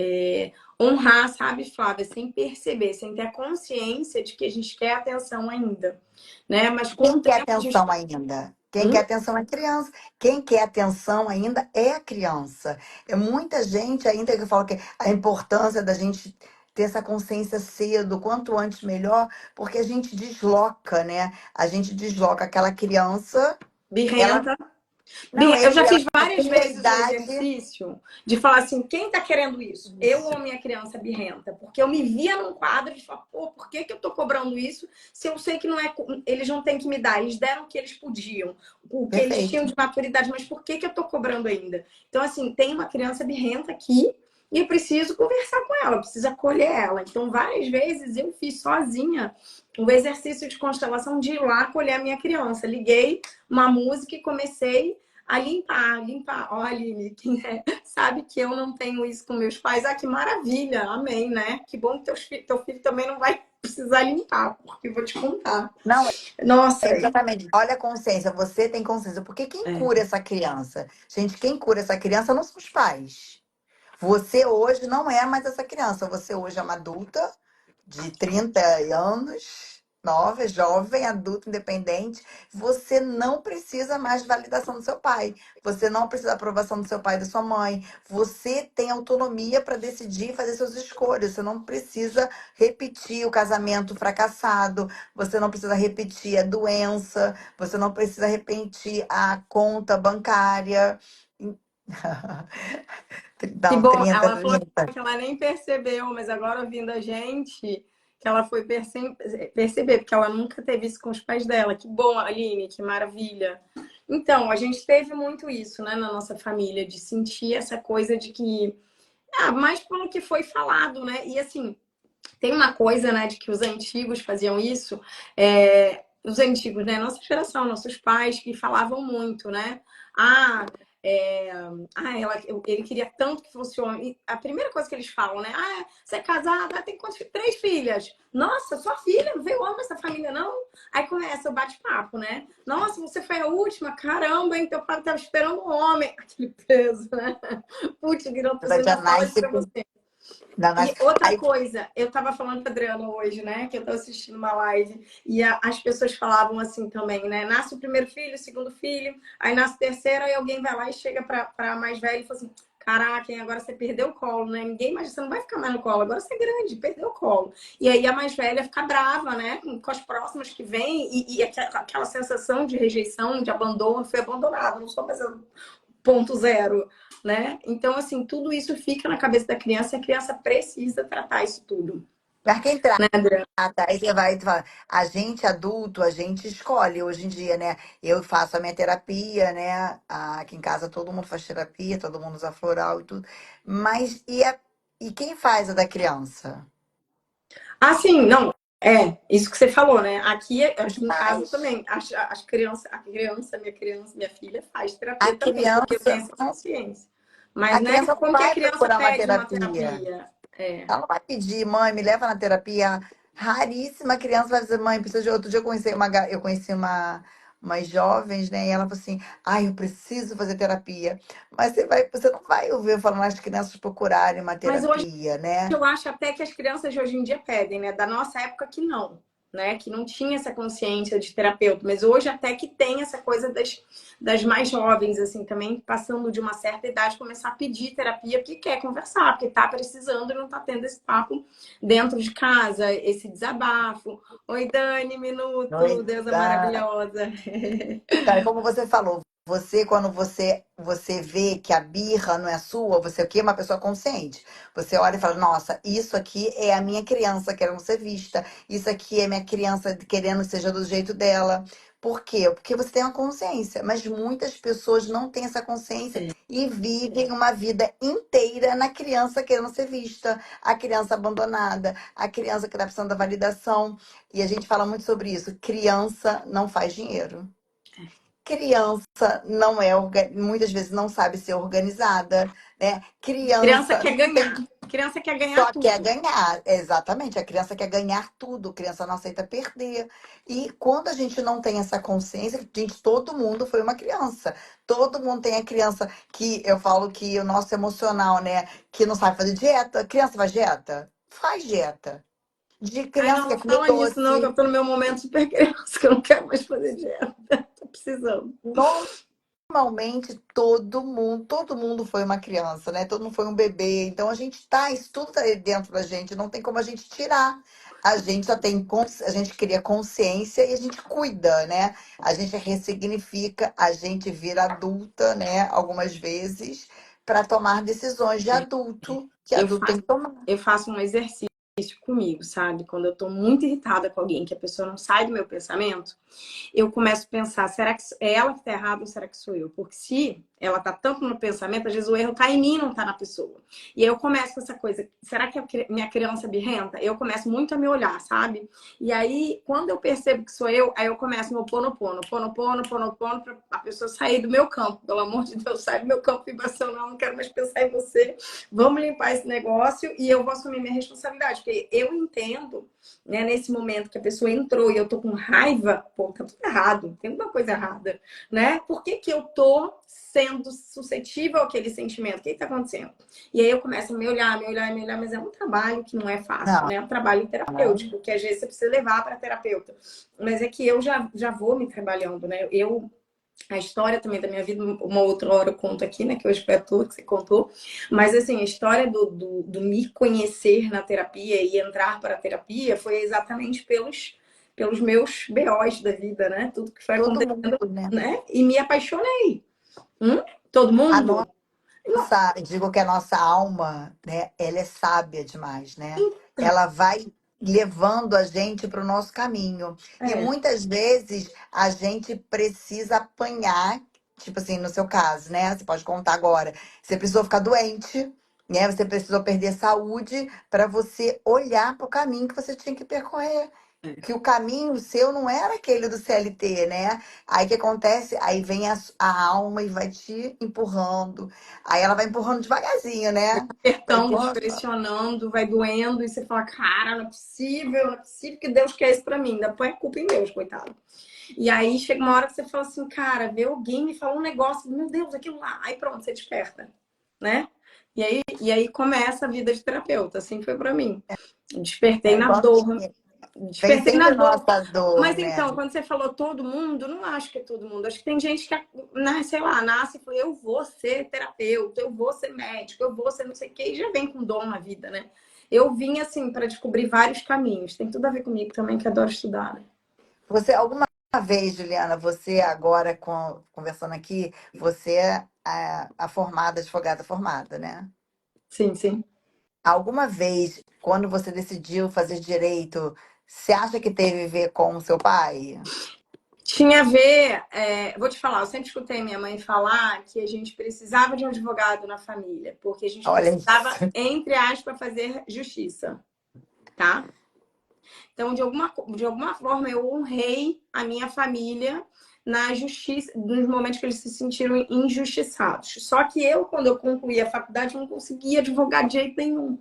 honrar, sabe, Flávia, sem perceber, sem ter a consciência de que a gente quer atenção ainda, né? Mas com Quem o quer tempo a gente... atenção ainda? Quem Hum? quer atenção é criança. Quem quer atenção ainda é a criança. É muita gente ainda que fala que a importância da gente ter essa consciência cedo, quanto antes melhor, porque a gente desloca, né? A gente desloca aquela criança, ela Birrenta. não Eu é, já ela fiz várias tem a vezes o idade. exercício de falar assim, quem tá querendo isso? Eu Isso. ou minha criança birrenta? Porque eu me via num quadro de falar, pô, por que eu tô cobrando isso se eu sei que não é, eles não têm que me dar, eles deram o que eles podiam, o que eles tinham Perfeito. de maturidade, mas por que eu tô cobrando ainda? Então, assim, tem uma criança birrenta aqui e eu preciso conversar com ela, eu preciso acolher ela. Então, várias vezes eu fiz sozinha o exercício de constelação de ir lá acolher a minha criança. Liguei uma música e comecei a limpar. Ó, Aline, quem sabe que eu não tenho isso com meus pais. Ah, que maravilha, amém, né? Que bom que teu filho também não vai precisar limpar, porque eu vou te contar. Não, Nossa, exatamente. Olha a consciência, você tem consciência. Porque quem é. cura essa criança? Gente, quem cura essa criança não são os pais. Você hoje não é mais essa criança. Você hoje é uma adulta de 30 anos, nova, jovem, adulta, independente. Você não precisa mais de validação do seu pai. Você não precisa da aprovação do seu pai e da sua mãe. Você tem autonomia para decidir e fazer suas escolhas. Você não precisa repetir o casamento fracassado. Você não precisa repetir a doença. Você não precisa repetir a conta bancária. Que Não, bom, 30, ela falou 30. que ela nem percebeu, mas agora ouvindo a gente, que ela foi perceber, porque ela nunca teve isso com os pais dela. Que bom, Aline, que maravilha. Então, a gente teve muito isso, né, na nossa família, de sentir essa coisa de que, mais pelo que foi falado, né? E assim, tem uma coisa, né, de que os antigos faziam isso, os antigos, né, nossa geração, nossos pais, que falavam muito, né? Ah, é, ele queria tanto que fosse homem. E a primeira coisa que eles falam, né? Ah, você é casada, tem quantos, 3 filhas? Nossa, sua filha não veio homem nessa família, não? Aí começa o bate-papo, né? Nossa, você foi a última? Caramba, hein? Teu pai estava esperando um homem. Aquele peso, né? Putz, virou pessoa Já ainda fala isso nasce pra com. você. Já E nasce... outra Aí coisa, eu tava falando com a Adriana hoje, né? Que eu tô assistindo uma live e as pessoas falavam assim também, né? Nasce o primeiro filho, o segundo filho, aí nasce o terceiro, aí alguém vai lá e chega pra mais velho e fala assim: caraca, hein, agora você perdeu o colo, né? Ninguém mais, você não vai ficar mais no colo, agora você é grande, perdeu o colo. E aí a mais velha fica brava, né? Com as próximas que vêm e aquela sensação de rejeição, de abandono, foi abandonado, não sou mais ponto zero, né? Então, assim, tudo isso fica na cabeça da criança e a criança precisa tratar isso tudo, para quem trata, né, Adriana? aí você vai falar, a gente adulto, a gente escolhe hoje em dia, né? Eu faço a minha terapia, né? Aqui em casa todo mundo faz terapia, todo mundo usa floral e tudo. Mas e quem faz a da criança? Assim, não, isso que você falou, né? Aqui, Os aqui em casa pais. também, as crianças, minha criança, minha filha faz A terapia também, porque eu tenho criança, essa consciência. Mas a não é criança não como que a vai criança procurar uma pede uma terapia. terapia. Ela não vai pedir, mãe, me leva na terapia. Raríssima criança vai dizer, mãe, preciso de. Outro dia eu conheci umas jovens, né? E ela falou assim, ai, eu preciso fazer terapia. Mas você não vai ouvir falando as crianças procurarem uma Mas hoje terapia, né? eu acho até que as crianças de hoje em dia pedem, né? Da nossa época que não, né? Que não tinha essa consciência de terapeuta, mas hoje até que tem essa coisa das mais jovens, assim, também passando de uma certa idade, começar a pedir terapia porque quer conversar, porque tá precisando e não tá tendo esse papo dentro de casa, esse desabafo. Oi, Dani, minuto, deusa Noida. maravilhosa. Cara, como você falou. Você, quando você vê que a birra não é sua, você o quê? Uma pessoa consciente. Você olha e fala, nossa, isso aqui é a minha criança querendo ser vista. Isso aqui é minha criança querendo que seja do jeito dela. Por quê? Porque você tem uma consciência. Mas muitas pessoas não têm essa consciência É. e vivem uma vida inteira na criança querendo ser vista. A criança abandonada, a criança que está precisando da validação. E a gente fala muito sobre isso. Criança não faz dinheiro. Criança não é, muitas vezes não sabe ser organizada, né? Criança Criança quer não tem, ganhar. Criança quer ganhar só quer tudo. ganhar. Exatamente, a criança quer ganhar tudo, a criança não aceita perder. E quando a gente não tem essa consciência, gente, todo mundo foi uma criança. Todo mundo tem a criança que eu falo que o nosso emocional, né, que não sabe fazer dieta. Criança faz dieta? Faz dieta. De Ai, criança não, que não quer comer fala nisso não, que eu doce. tô no meu momento super criança, que eu não quero mais fazer dieta. Tô precisando. Normalmente todo mundo foi uma criança, né? Todo mundo foi um bebê. Então a gente tá, isso tudo tá aí dentro da gente, não tem como a gente tirar. A gente só tem, a gente cria consciência e a gente cuida, né? A gente ressignifica, a gente vira adulta, né? Algumas vezes, para tomar decisões de adulto, que Eu adulto tem faço, que tomar. eu faço um exercício comigo, sabe? Quando eu tô muito irritada com alguém, que a pessoa não sai do meu pensamento, eu começo a pensar, será que é ela que tá errada ou será que sou eu? Porque se ela tá tanto no pensamento, às vezes o erro tá em mim, não tá na pessoa. E aí eu começo com essa coisa, será que é minha criança birrenta? Eu começo muito a me olhar, sabe? E aí, quando eu percebo que sou eu, aí eu começo no ponopono, ponopono, ponopono, pra a pessoa sair do meu campo. Pelo amor de Deus, sai do meu campo vibracional, não quero mais pensar em você. Vamos limpar esse negócio e eu vou assumir minha responsabilidade. Porque eu entendo, né, nesse momento que a pessoa entrou e eu tô com raiva, pô, tá tudo errado, tem alguma coisa errada, né? Por que que eu tô sendo suscetível àquele sentimento? O que tá acontecendo? E aí eu começo a me olhar, me olhar, me olhar, mas é um trabalho que não é fácil, Não, né? É um trabalho não. terapêutico, que às vezes você precisa levar para terapeuta. Mas é que eu já vou me trabalhando, né? A história também da minha vida, uma outra hora eu conto aqui, né? Que hoje foi a tua que você contou. Mas, assim, a história do me conhecer na terapia e entrar para a terapia foi exatamente pelos meus BOs da vida, né? Tudo que foi Todo acontecendo, mundo, né? né? E me apaixonei. Todo A mundo? Não. nossa, digo que a nossa alma, né, ela é sábia demais, né? Então, Ela vai levando a gente para o nosso caminho. E é. muitas vezes a gente precisa apanhar, tipo assim, no seu caso, né? Você pode contar agora. Você precisou ficar doente, né? Você precisou perder saúde para você olhar para o caminho que você tinha que percorrer. É. Que o caminho seu não era aquele do CLT, né? Aí o que acontece? Aí vem a alma e vai te empurrando. Aí ela vai empurrando devagarzinho, né? Vai Apertando, empurrando. pressionando, vai doendo, e você fala, cara, não é possível que Deus quer isso pra mim. Ainda põe a culpa em Deus, coitado. E aí chega uma hora que você fala assim, cara, vê alguém me falou um negócio, meu Deus, aquilo lá. Aí pronto, você desperta, né? E aí começa a vida de terapeuta, assim foi pra mim. Despertei É na igual dor, vem despertei na sempre a dor. nossa dor, Mas né? então, quando você falou todo mundo, não acho que é todo mundo. Acho que tem gente que, sei lá, nasce e fala, eu vou ser terapeuta, eu vou ser médico, eu vou ser não sei o quê, e já vem com dom na vida, né? Eu vim, assim, para descobrir vários caminhos. Tem tudo a ver comigo também, que adoro estudar, né? Você, alguma vez, Juliana, você agora conversando aqui, você é a formada, advogada formada, né? Sim, sim. Alguma vez, quando você decidiu fazer direito, você acha que teve a ver com o seu pai? Tinha a ver, vou te falar, eu sempre escutei minha mãe falar que a gente precisava de um advogado na família, porque a gente Olha precisava, isso. entre aspas, fazer justiça, tá? Então, de alguma forma, eu honrei a minha família na justiça, nos momentos que eles se sentiram injustiçados. Só que eu, quando eu concluí a faculdade, não conseguia advogar de jeito nenhum.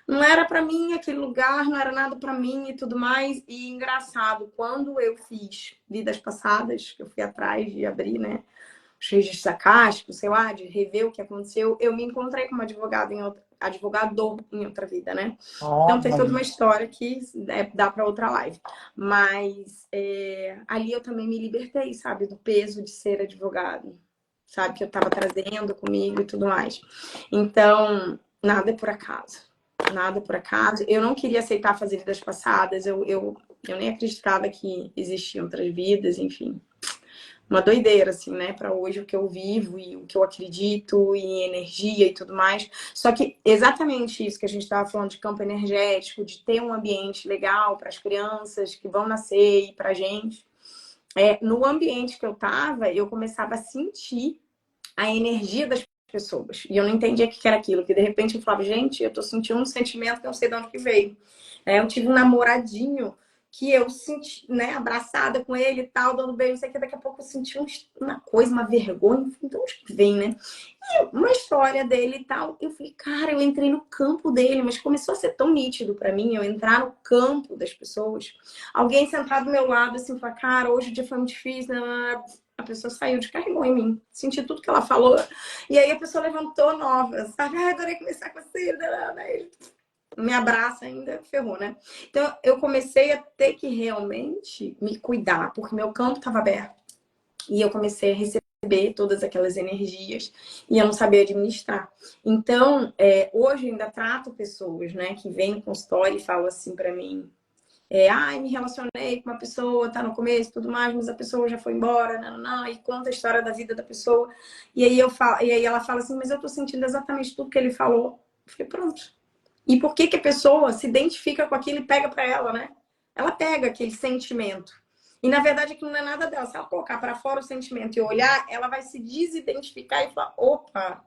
Não era para mim aquele lugar, não era nada para mim e tudo mais. E engraçado, quando eu fiz vidas passadas, que eu fui atrás de abrir, né, os registros acásticos, sei lá, de rever o que aconteceu, eu me encontrei como advogador em outra vida, né? Então tem toda Olha, uma história que dá para outra live. Mas ali eu também me libertei, sabe, do peso de ser advogado, sabe, que eu estava trazendo comigo e tudo mais. Então, nada é por acaso. Nada por acaso. Eu não queria aceitar fazer vidas passadas, eu nem acreditava que existiam outras vidas, enfim. uma doideira, assim, né, para hoje o que eu vivo e o que eu acredito e energia e tudo mais. Só que exatamente isso que a gente estava falando de campo energético, de ter um ambiente legal para as crianças que vão nascer e para a gente. No ambiente que eu estava, eu começava a sentir a energia das pessoas. E eu não entendia o que era aquilo, que de repente eu falava, gente, eu tô sentindo um sentimento que eu não sei de onde que veio. Eu tive um namoradinho que eu senti, né, abraçada com ele e tal, dando beijo, não sei o que, daqui a pouco eu senti uma coisa, uma vergonha, então onde que vem, né? E uma história dele e tal, eu falei, cara, eu entrei no campo dele, mas começou a ser tão nítido para mim, eu entrar no campo das pessoas. Alguém sentado do meu lado, assim, falar, cara, hoje o dia foi muito difícil, né? A pessoa saiu, descarregou em mim. Senti tudo que ela falou. E aí a pessoa levantou nova, sabe? Ah, adorei conversar com você. Me abraça ainda, ferrou, né? Então eu comecei a ter que realmente me cuidar, porque meu campo estava aberto. E eu comecei a receber todas aquelas energias e eu não sabia administrar. Então, hoje eu ainda trato pessoas, né, que vêm no consultório e falam assim para mim, me relacionei com uma pessoa, tá no começo e tudo mais, mas a pessoa já foi embora, não, e conta a história da vida da pessoa. E aí ela fala assim, mas eu tô sentindo exatamente tudo que ele falou. Eu falei, pronto. E por que que a pessoa se identifica com aquilo e pega para ela, né? Ela pega aquele sentimento. E na verdade aquilo não é nada dela. Se ela colocar para fora o sentimento e olhar, ela vai se desidentificar e falar, opa,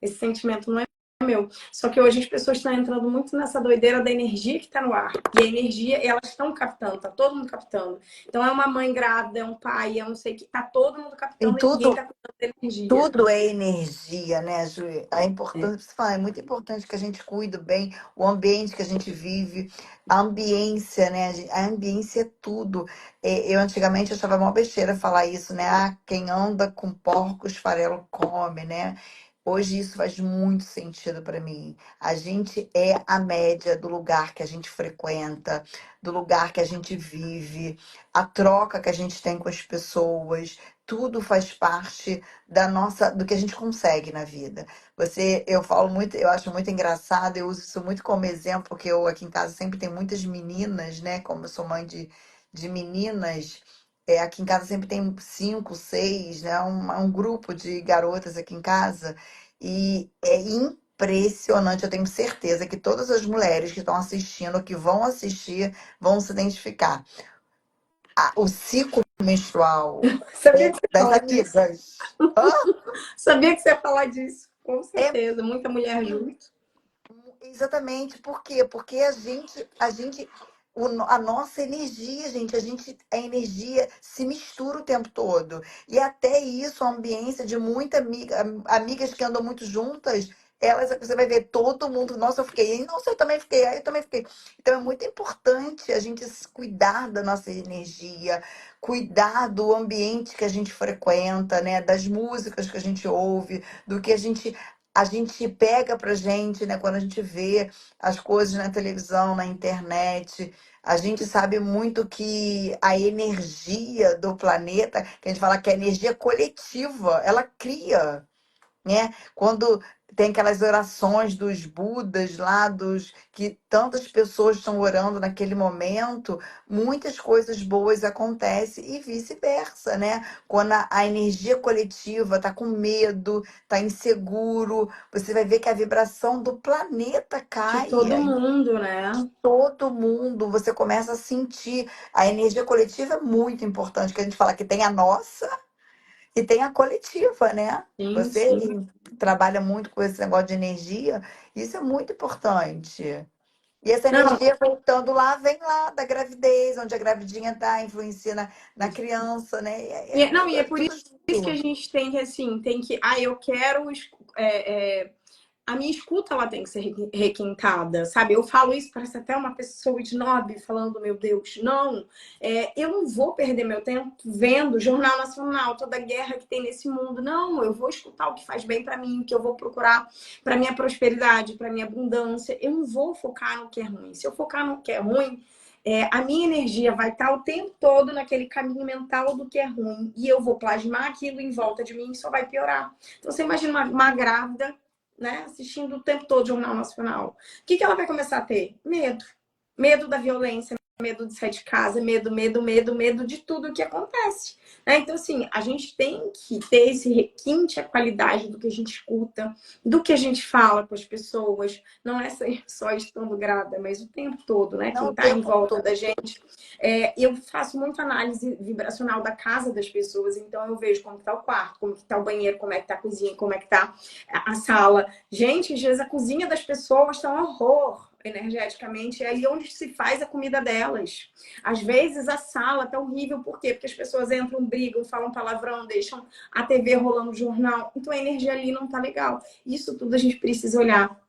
esse sentimento não é meu. Só que hoje as pessoas estão entrando muito nessa doideira da energia que está no ar. E a energia, elas estão captando, tá todo mundo captando. Então é uma mãe grávida, é um pai, é não sei o que, tá todo mundo Em captando e ninguém tudo, tá captando energia. tudo é energia, né, Ju? A É. importância, você fala, é muito importante que a gente cuide bem o ambiente que a gente vive, a ambiência, né? A ambiência é tudo. Eu antigamente achava uma besteira falar isso, né? Ah, quem anda com porcos, farelo come, né? Hoje isso faz muito sentido para mim. A gente é a média do lugar que a gente frequenta, do lugar que a gente vive, a troca que a gente tem com as pessoas. Tudo faz parte da nossa, do que a gente consegue na vida. Eu falo muito, eu acho muito engraçado, eu uso isso muito como exemplo, porque eu aqui em casa sempre tem muitas meninas, né? Como eu sou mãe de meninas, aqui em casa sempre tem 5, 6, né? Um grupo de garotas aqui em casa, e é impressionante. Eu tenho certeza que todas as mulheres que estão assistindo, que vão assistir, vão se identificar. O ciclo menstrual Sabia que você ia das falar disso? amigas. Hã? Sabia que você ia falar disso. Com É certeza. Muita mulher junto. exatamente. Por quê? Porque a nossa energia, gente, a energia se mistura o tempo todo. E até isso, a ambiência de muita amigas que andam muito juntas, você vai ver todo mundo, nossa, eu fiquei, nossa, eu também fiquei, eu também fiquei. Então é muito importante a gente cuidar da nossa energia, cuidar do ambiente que a gente frequenta, né, das músicas que a gente ouve, do que a gente pega pra gente, né? Quando a gente vê as coisas na televisão, na internet, a gente sabe muito que a energia do planeta, que a gente fala que é energia coletiva, ela cria, né? Quando tem aquelas orações dos Budas lá, que tantas pessoas estão orando naquele momento, muitas coisas boas acontecem e vice-versa, né? Quando a energia coletiva está com medo, está inseguro, você vai ver que a vibração do planeta De cai. todo Aí mundo, né? todo mundo, você começa a sentir. A energia coletiva é muito importante, que a gente fala que tem a nossa e tem a coletiva, né? Sim, Você sim. trabalha muito com esse negócio de energia, isso é muito importante. E essa Não, energia, voltando lá, vem lá da gravidez, onde a gravidinha tá, influencia na criança, né? não, e é É por tudo isso que a junto. gente tem que, assim, eu quero a minha escuta ela tem que ser requintada, sabe? Eu falo isso, parece até uma pessoa de nobre falando, meu Deus, não, eu não vou perder meu tempo vendo Jornal Nacional, toda a guerra que tem nesse mundo. Não, eu vou escutar o que faz bem para mim, o que eu vou procurar para minha prosperidade, para minha abundância. Eu não vou focar no que é ruim. Se eu focar no que é ruim, a minha energia vai estar o tempo todo naquele caminho mental do que é ruim. E eu vou plasmar aquilo em volta de mim e só vai piorar. Então, você imagina uma grávida, né, assistindo o tempo todo o Jornal Nacional. O que ela vai começar a ter? Medo. Medo da violência, medo de sair de casa, medo de tudo que acontece. Né? Então, assim, a gente tem que ter esse requinte, a qualidade do que a gente escuta, do que a gente fala com as pessoas. Não é só estando grávida, mas o tempo todo, né? Não Quem o está em tempo volta todo. da gente. Eu faço muita análise vibracional da casa das pessoas, então eu vejo como está o quarto, como está o banheiro, como é que está a cozinha, como é que está a sala. Gente, às vezes a cozinha das pessoas está um horror energeticamente, é ali onde se faz a comida delas. Às vezes a sala tá horrível, por quê? Porque as pessoas entram, brigam, falam palavrão, deixam a TV rolando o jornal, então a energia ali não tá legal. Isso tudo a gente precisa olhar.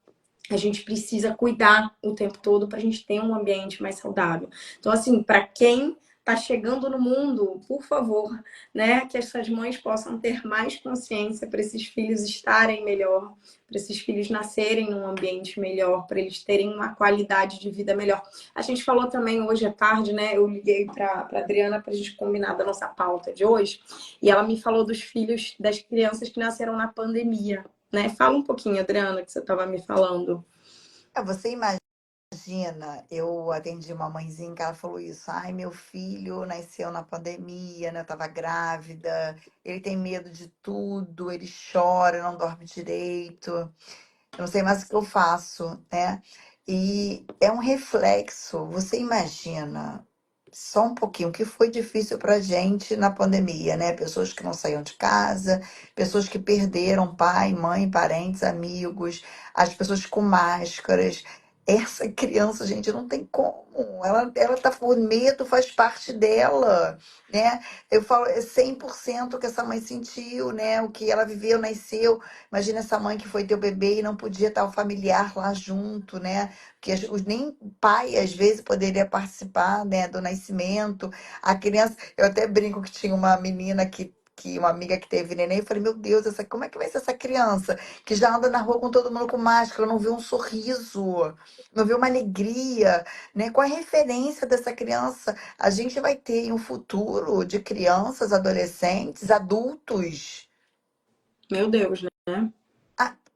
A gente precisa cuidar o tempo todo para a gente ter um ambiente mais saudável. Então, assim, para quem está chegando no mundo, por favor, né, que essas mães possam ter mais consciência para esses filhos estarem melhor, para esses filhos nascerem num ambiente melhor, para eles terem uma qualidade de vida melhor. A gente falou também hoje à tarde, né? Eu liguei para Adriana para a gente combinar da nossa pauta de hoje, e ela me falou dos filhos das crianças que nasceram na pandemia. Né? Fala um pouquinho, Adriana, que você estava me falando. Você imagina, eu atendi uma mãezinha que ela falou isso. Ai, meu filho nasceu na pandemia, né? Eu tava grávida, ele tem medo de tudo, ele chora, não dorme direito. Eu não sei mais o que eu faço, né? E é um reflexo. Você imagina só um pouquinho o que foi difícil para gente na pandemia, né? Pessoas que não saíam de casa, pessoas que perderam pai, mãe, parentes, amigos, as pessoas com máscaras. Essa criança, gente, não tem como. Ela tá com medo, faz parte dela, né? Eu falo, é 100% o que essa mãe sentiu, né? O que ela viveu, nasceu. Imagina essa mãe que foi ter o bebê e não podia estar o familiar lá junto, né? Porque nem pai, às vezes, poderia participar, né, do nascimento. A criança, eu até brinco que tinha uma menina uma amiga que teve neném, eu falei, meu Deus, como é que vai ser essa criança que já anda na rua com todo mundo com máscara, não vê um sorriso, não vê uma alegria, né? Qual a referência dessa criança? A gente vai ter um futuro de crianças, adolescentes, adultos Meu Deus, né?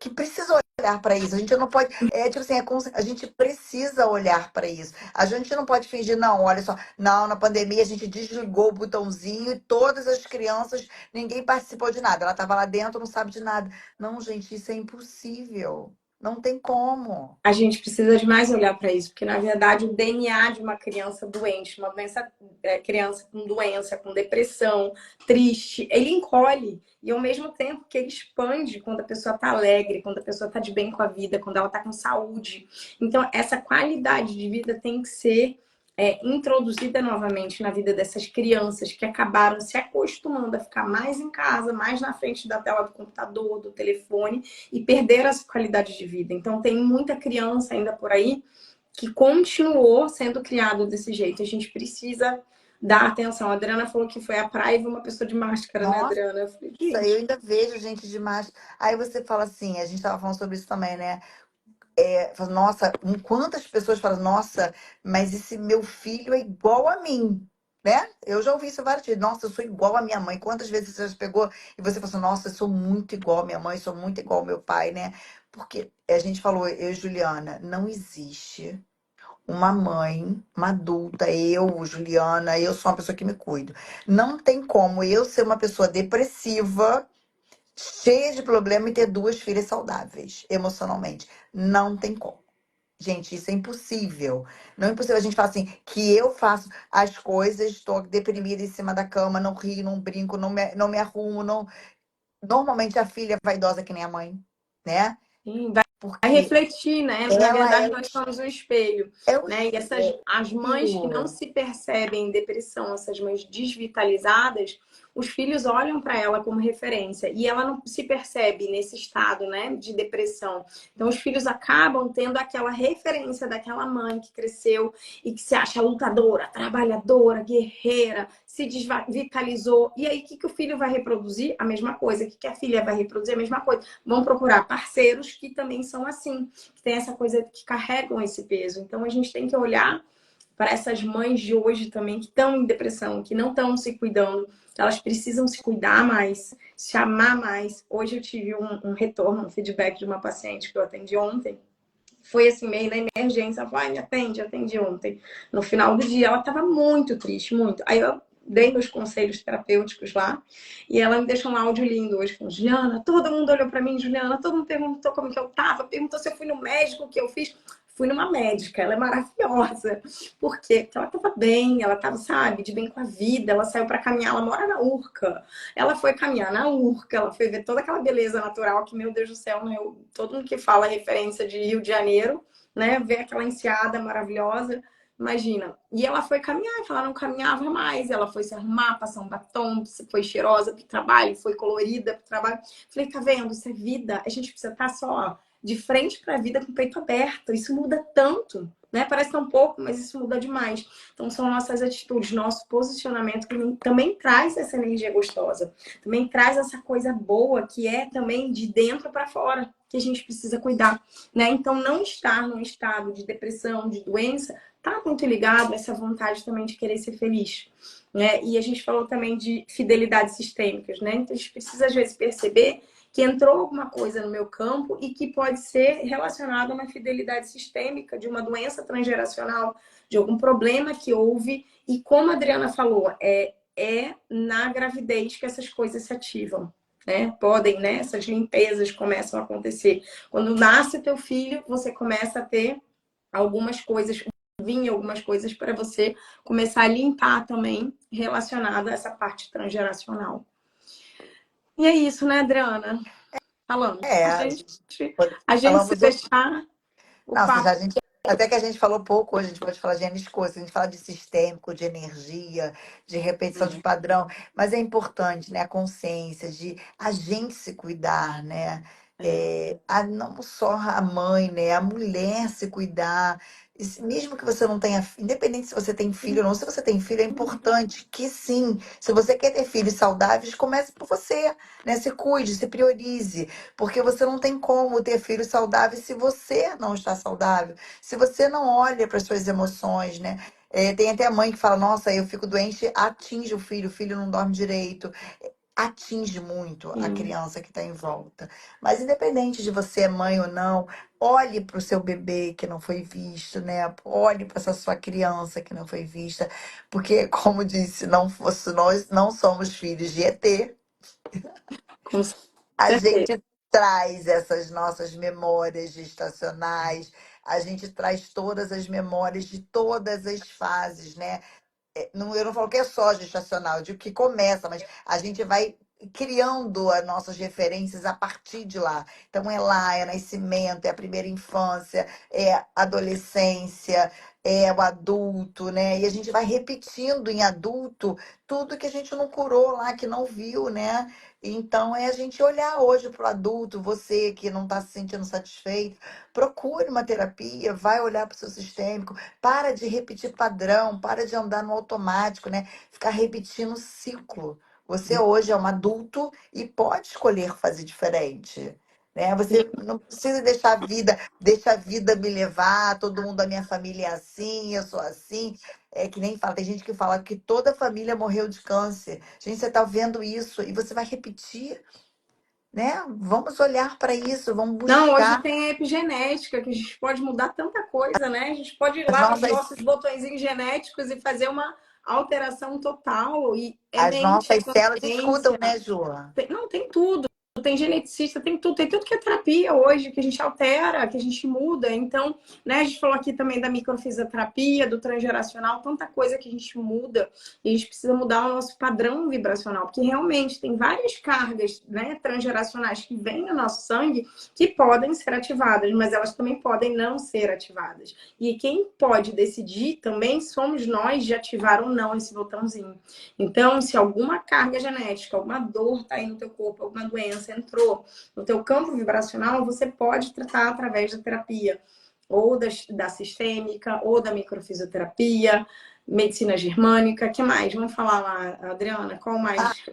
que precisa olhar para isso. A gente não pode. Tipo assim, a gente precisa olhar para isso. A gente não pode fingir, não, olha só. Não, na pandemia a gente desligou o botãozinho e todas as crianças, ninguém participou de nada. Ela estava lá dentro, não sabe de nada. Não, gente, isso é impossível. Não tem como. A gente precisa de mais olhar para isso, porque na verdade o DNA de uma criança doente, uma doença, criança com doença, com depressão, triste, ele encolhe e ao mesmo tempo que ele expande quando a pessoa está alegre, quando a pessoa está de bem com a vida, quando ela está com saúde. Então essa qualidade de vida tem que ser introduzida novamente na vida dessas crianças que acabaram se acostumando a ficar mais em casa, mais na frente da tela do computador, do telefone e perderam essa qualidade de vida. Então tem muita criança ainda por aí que continuou sendo criado desse jeito. A gente precisa dar atenção. A Adriana falou que foi à praia e viu uma pessoa de máscara, né, Nossa, Adriana? Eu falei, eu gente, ainda vejo gente demais. Aí você fala assim, a gente estava falando sobre isso também, né? Fala, nossa, quantas pessoas falam, nossa, mas esse meu filho é igual a mim, né? Eu já ouvi isso várias vezes. Nossa, eu sou igual à minha mãe. Quantas vezes você já pegou e você falou assim, nossa, eu sou muito igual à minha mãe, sou muito igual ao meu pai, né? Porque a gente falou, eu e Juliana, não existe uma mãe, uma adulta, eu, Juliana, eu sou uma pessoa que me cuido. Não tem como eu ser uma pessoa depressiva cheia de problema e ter duas filhas saudáveis emocionalmente. Não tem como. Gente, isso é impossível. Não é impossível a gente falar assim, que eu faço as coisas, estou deprimida em cima da cama, não rio, não brinco, não me arrumo, não. Normalmente a filha é vaidosa que nem a mãe, né? sim, vai Porque refletir, né? Na ela verdade, nós somos um espelho, é o né? E as mães que não espelho. se percebem em depressão, essas mães desvitalizadas, os filhos olham para ela como referência e ela não se percebe nesse estado, né, de depressão. Então, os filhos acabam tendo aquela referência daquela mãe que cresceu e que se acha lutadora, trabalhadora, guerreira, se desvitalizou. E aí, o que, que o filho vai reproduzir? A mesma coisa. O que, que a filha vai reproduzir? A mesma coisa. Vão procurar parceiros que também são assim, que tem essa coisa que carregam esse peso. Então, a gente tem que olhar para essas mães de hoje também que estão em depressão, que não estão se cuidando, elas precisam se cuidar mais, se amar mais. Hoje eu tive um retorno, um feedback de uma paciente que eu atendi ontem, foi assim, meio na emergência. Ela falou, ai, me atende, atendi ontem. No final do dia, ela estava muito triste, muito. Aí eu dei meus conselhos terapêuticos lá e ela me deixou um áudio lindo hoje com Juliana. Todo mundo olhou para mim, Juliana, todo mundo perguntou como que eu tava, perguntou se eu fui no médico, o que eu fiz. Fui numa médica, ela é maravilhosa. Por quê? Porque ela estava bem, ela estava, sabe, de bem com a vida. Ela saiu para caminhar, ela mora na Urca. Ela foi caminhar na Urca, ela foi ver toda aquela beleza natural que, meu Deus do céu, né? Todo mundo que fala referência de Rio de Janeiro, né? Vê aquela enseada maravilhosa. Imagina. E ela foi caminhar, que ela não caminhava mais. Ela foi se arrumar, passar um batom, foi cheirosa pro trabalho, foi colorida pro trabalho. Falei, tá vendo? Isso é vida. A gente precisa estar só de frente para a vida com o peito aberto. Isso muda tanto, né? Parece tão pouco, mas isso muda demais. Então são nossas atitudes, nosso posicionamento que também traz essa energia gostosa, também traz essa coisa boa que é também de dentro para fora, que a gente precisa cuidar, né? Então não estar num estado de depressão, de doença, tá muito ligado a essa vontade também de querer ser feliz. Né? E a gente falou também de fidelidades sistêmicas, né? Então a gente precisa às vezes perceber que entrou alguma coisa no meu campo e que pode ser relacionado a uma fidelidade sistêmica, de uma doença transgeracional, de algum problema que houve. E como a Adriana falou, é na gravidez que essas coisas se ativam. Né? Podem, né? Essas limpezas começam a acontecer. Quando nasce teu filho, você começa a ter algumas coisas, vir algumas coisas para você começar a limpar também relacionada a essa parte transgeracional. E é isso, né, Adriana? Falamos. É, A gente se falamos. deixar o Nossa, já papo. a gente, até que a gente falou pouco hoje, a gente pode falar de N coisas, a gente fala de sistêmico, de energia, de repetição de padrão, mas é importante, né, a consciência de a gente se cuidar, né? Não só a mãe, né? A mulher se cuidar. Mesmo que você não tenha, independente se você tem filho ou não, se você tem filho, é importante que sim, se você quer ter filhos saudáveis, comece por você, né? Se cuide, se priorize. Porque você não tem como ter filhos saudáveis se você não está saudável, se você não olha para as suas emoções, né? Tem até a mãe que fala: Nossa, eu fico doente, atinge o filho não dorme direito. Atinge muito a Sim, criança que está em volta. Mas, independente de você é mãe ou não, olhe para o seu bebê que não foi visto, né? Olhe para essa sua criança que não foi vista. Porque, como disse, não fosse nós, não somos filhos de ET. com A certeza. gente traz essas nossas memórias gestacionais, a gente traz todas as memórias de todas as fases, né? Eu não falo que é só gestacional, eu digo que começa, mas a gente vai criando as nossas referências a partir de lá. Então é lá, é nascimento, é a primeira infância, é a adolescência, é o adulto, né? E a gente vai repetindo em adulto tudo que a gente não curou lá, que não viu, né? Então é a gente olhar hoje para o adulto, você que não está se sentindo satisfeito, procure uma terapia, vai olhar para o seu sistêmico. Para de repetir padrão, para de andar no automático, né? Ficar repetindo ciclo. Você hoje é um adulto e pode escolher fazer diferente, né? Você não precisa deixa a vida me levar, todo mundo da minha família é assim, eu sou assim. É que nem fala, tem gente que fala que toda a família morreu de câncer. Gente, você está vendo isso e você vai repetir, né? Vamos olhar para isso, vamos Não, hoje buscar tem a epigenética, que a gente pode mudar tanta coisa, né? A gente pode ir as lá nos nossas nossos botõezinhos genéticos e fazer uma alteração total. E é as mente, é nossas células escutam, consciência. né, Ju? Não, tem tudo. Tem geneticista, tem tudo que é terapia hoje, que a gente altera, que a gente muda. Então, né, a gente falou aqui também da microfisioterapia, do transgeracional, tanta coisa que a gente muda e a gente precisa mudar o nosso padrão vibracional, porque realmente tem várias cargas, né, transgeracionais que vêm no nosso sangue que podem ser ativadas, mas elas também podem não ser ativadas. E quem pode decidir também somos nós de ativar ou não esse botãozinho. Então, se alguma carga genética, alguma dor está aí no teu corpo, alguma doença entrou no teu campo vibracional, você pode tratar através da terapia, ou da sistêmica, ou da microfisioterapia, medicina germânica, que mais? Vamos falar lá, Adriana, qual Ah, mais?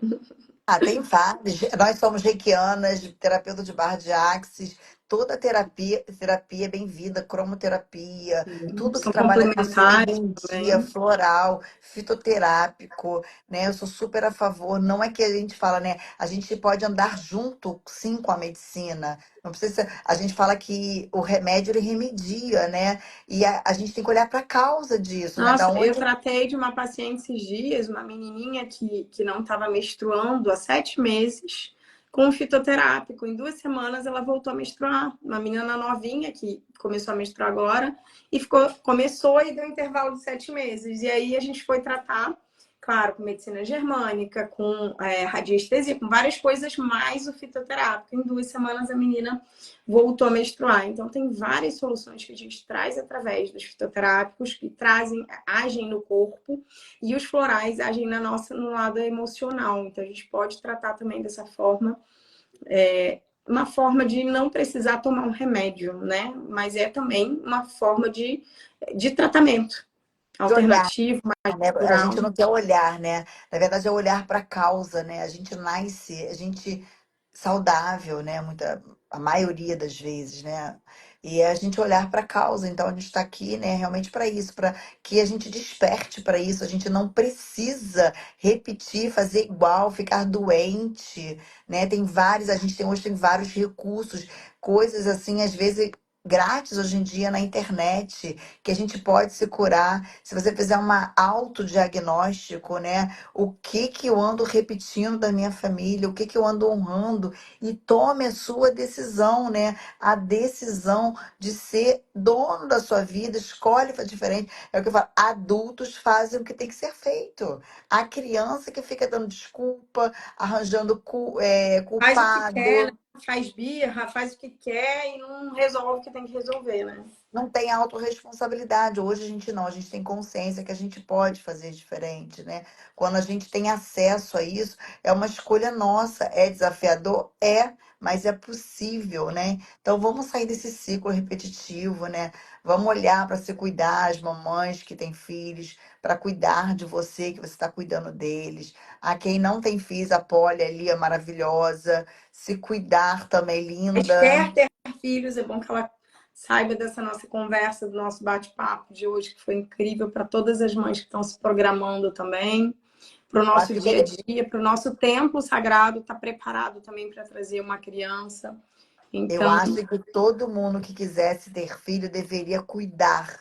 tem vários. Nós somos reikianas, terapeuta de barra de axis. toda terapia é bem-vinda, cromoterapia, tudo que São trabalha com essa complementares energia também. floral, fitoterápico, né? Eu sou super a favor. Não é que a gente fala, né? A gente pode andar junto, sim, com a medicina. Não precisa. A gente fala que o remédio ele remedia, né? E a gente tem que olhar para a causa disso, né? Da Nossa, eu onde tratei de uma paciente esses dias, uma menininha que não estava menstruando há 7 meses, com um fitoterápico. Em 2 semanas ela voltou a menstruar. Uma menina novinha que começou a menstruar agora e começou e deu um intervalo de 7 meses. E aí a gente foi tratar, claro, com medicina germânica, com radiestesia, com várias coisas, mais o fitoterápico. Em 2 semanas a menina voltou a menstruar. Então, tem várias soluções que a gente traz através dos fitoterápicos que agem no corpo e os florais agem no lado emocional. Então, a gente pode tratar também dessa forma, uma forma de não precisar tomar um remédio, né? Mas é também uma forma de tratamento olhar, alternativo, mais né? A gente natural. não quer olhar, né? Na verdade, é olhar para a causa, né? A gente nasce, a gente saudável, né? A maioria das vezes, né? E é a gente olhar para a causa. Então, a gente está aqui, né? Realmente para isso, para que a gente desperte para isso. A gente não precisa repetir, fazer igual, ficar doente, né? A gente hoje tem vários recursos, coisas assim, às vezes grátis hoje em dia na internet, que a gente pode se curar. Se você fizer uma autodiagnóstico, né? O que que eu ando repetindo da minha família, o que que eu ando honrando, e tome a sua decisão, né? A decisão de ser dono da sua vida, escolhe fazer diferente. É o que eu falo, adultos fazem o que tem que ser feito. A criança que fica dando desculpa, arranjando Faz o que quer, né? culpado. Faz birra, faz o que quer e não resolve o que tem que resolver, né? Não tem autorresponsabilidade. Hoje a gente não, a gente tem consciência que a gente pode fazer diferente, né? Quando a gente tem acesso a isso, é uma escolha nossa. É desafiador? É, mas é possível, né? Então vamos sair desse ciclo repetitivo, né? Vamos olhar para se cuidar, as mamães que têm filhos, para cuidar de você, que você está cuidando deles. A quem não tem filhos, a Polly ali é maravilhosa. Se cuidar também, Mas linda. quer ter filhos, é bom que ela saiba dessa nossa conversa, do nosso bate-papo de hoje, que foi incrível para todas as mães que estão se programando também, para o Eu nosso acho que dia a dia, para o nosso templo sagrado, estar preparado também para trazer uma criança. Eu Então, acho que todo mundo que quisesse ter filho deveria cuidar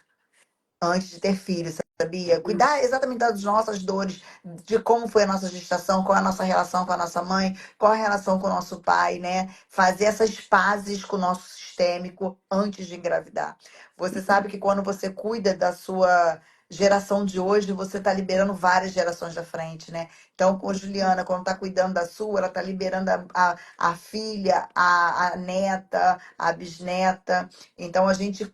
antes de ter filho, sabia? Cuidar exatamente das nossas dores, de como foi a nossa gestação, qual é a nossa relação com a nossa mãe, qual é a relação com o nosso pai, né? Fazer essas pazes com o nosso sistêmico antes de engravidar. Você sabe que quando você cuida da sua geração de hoje, você está liberando várias gerações da frente, né? Então, com a Juliana, quando está cuidando da sua, ela está liberando a filha, a neta, a bisneta. Então, a gente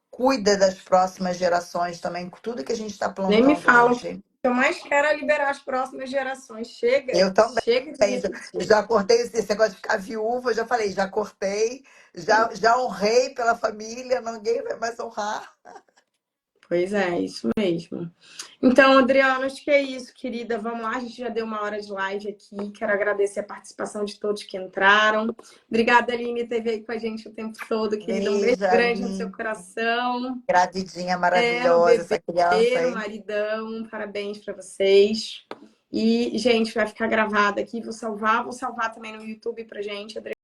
cuida das próximas gerações também, com tudo que a gente está nem me plantando fala, o que hoje. eu mais quero é liberar as próximas gerações. Chega, Eu também. chega de repetir. Já cortei esse negócio de ficar viúva, já falei, já cortei, já honrei pela família, ninguém vai mais honrar. Pois é, isso mesmo. Então, Adriana, acho que é isso, querida. Vamos lá, a gente já deu 1 hora de live aqui. Quero agradecer a participação de todos que entraram. Obrigada, Aline, por ter veio com a gente o tempo todo, querida. Um beijo Beijo, grande no seu Ali. coração. Gravidinha O maravilhosa, bebê, essa criança, o hein? maridão, parabéns para vocês. E, gente, vai ficar gravado aqui. Vou salvar também no YouTube pra gente.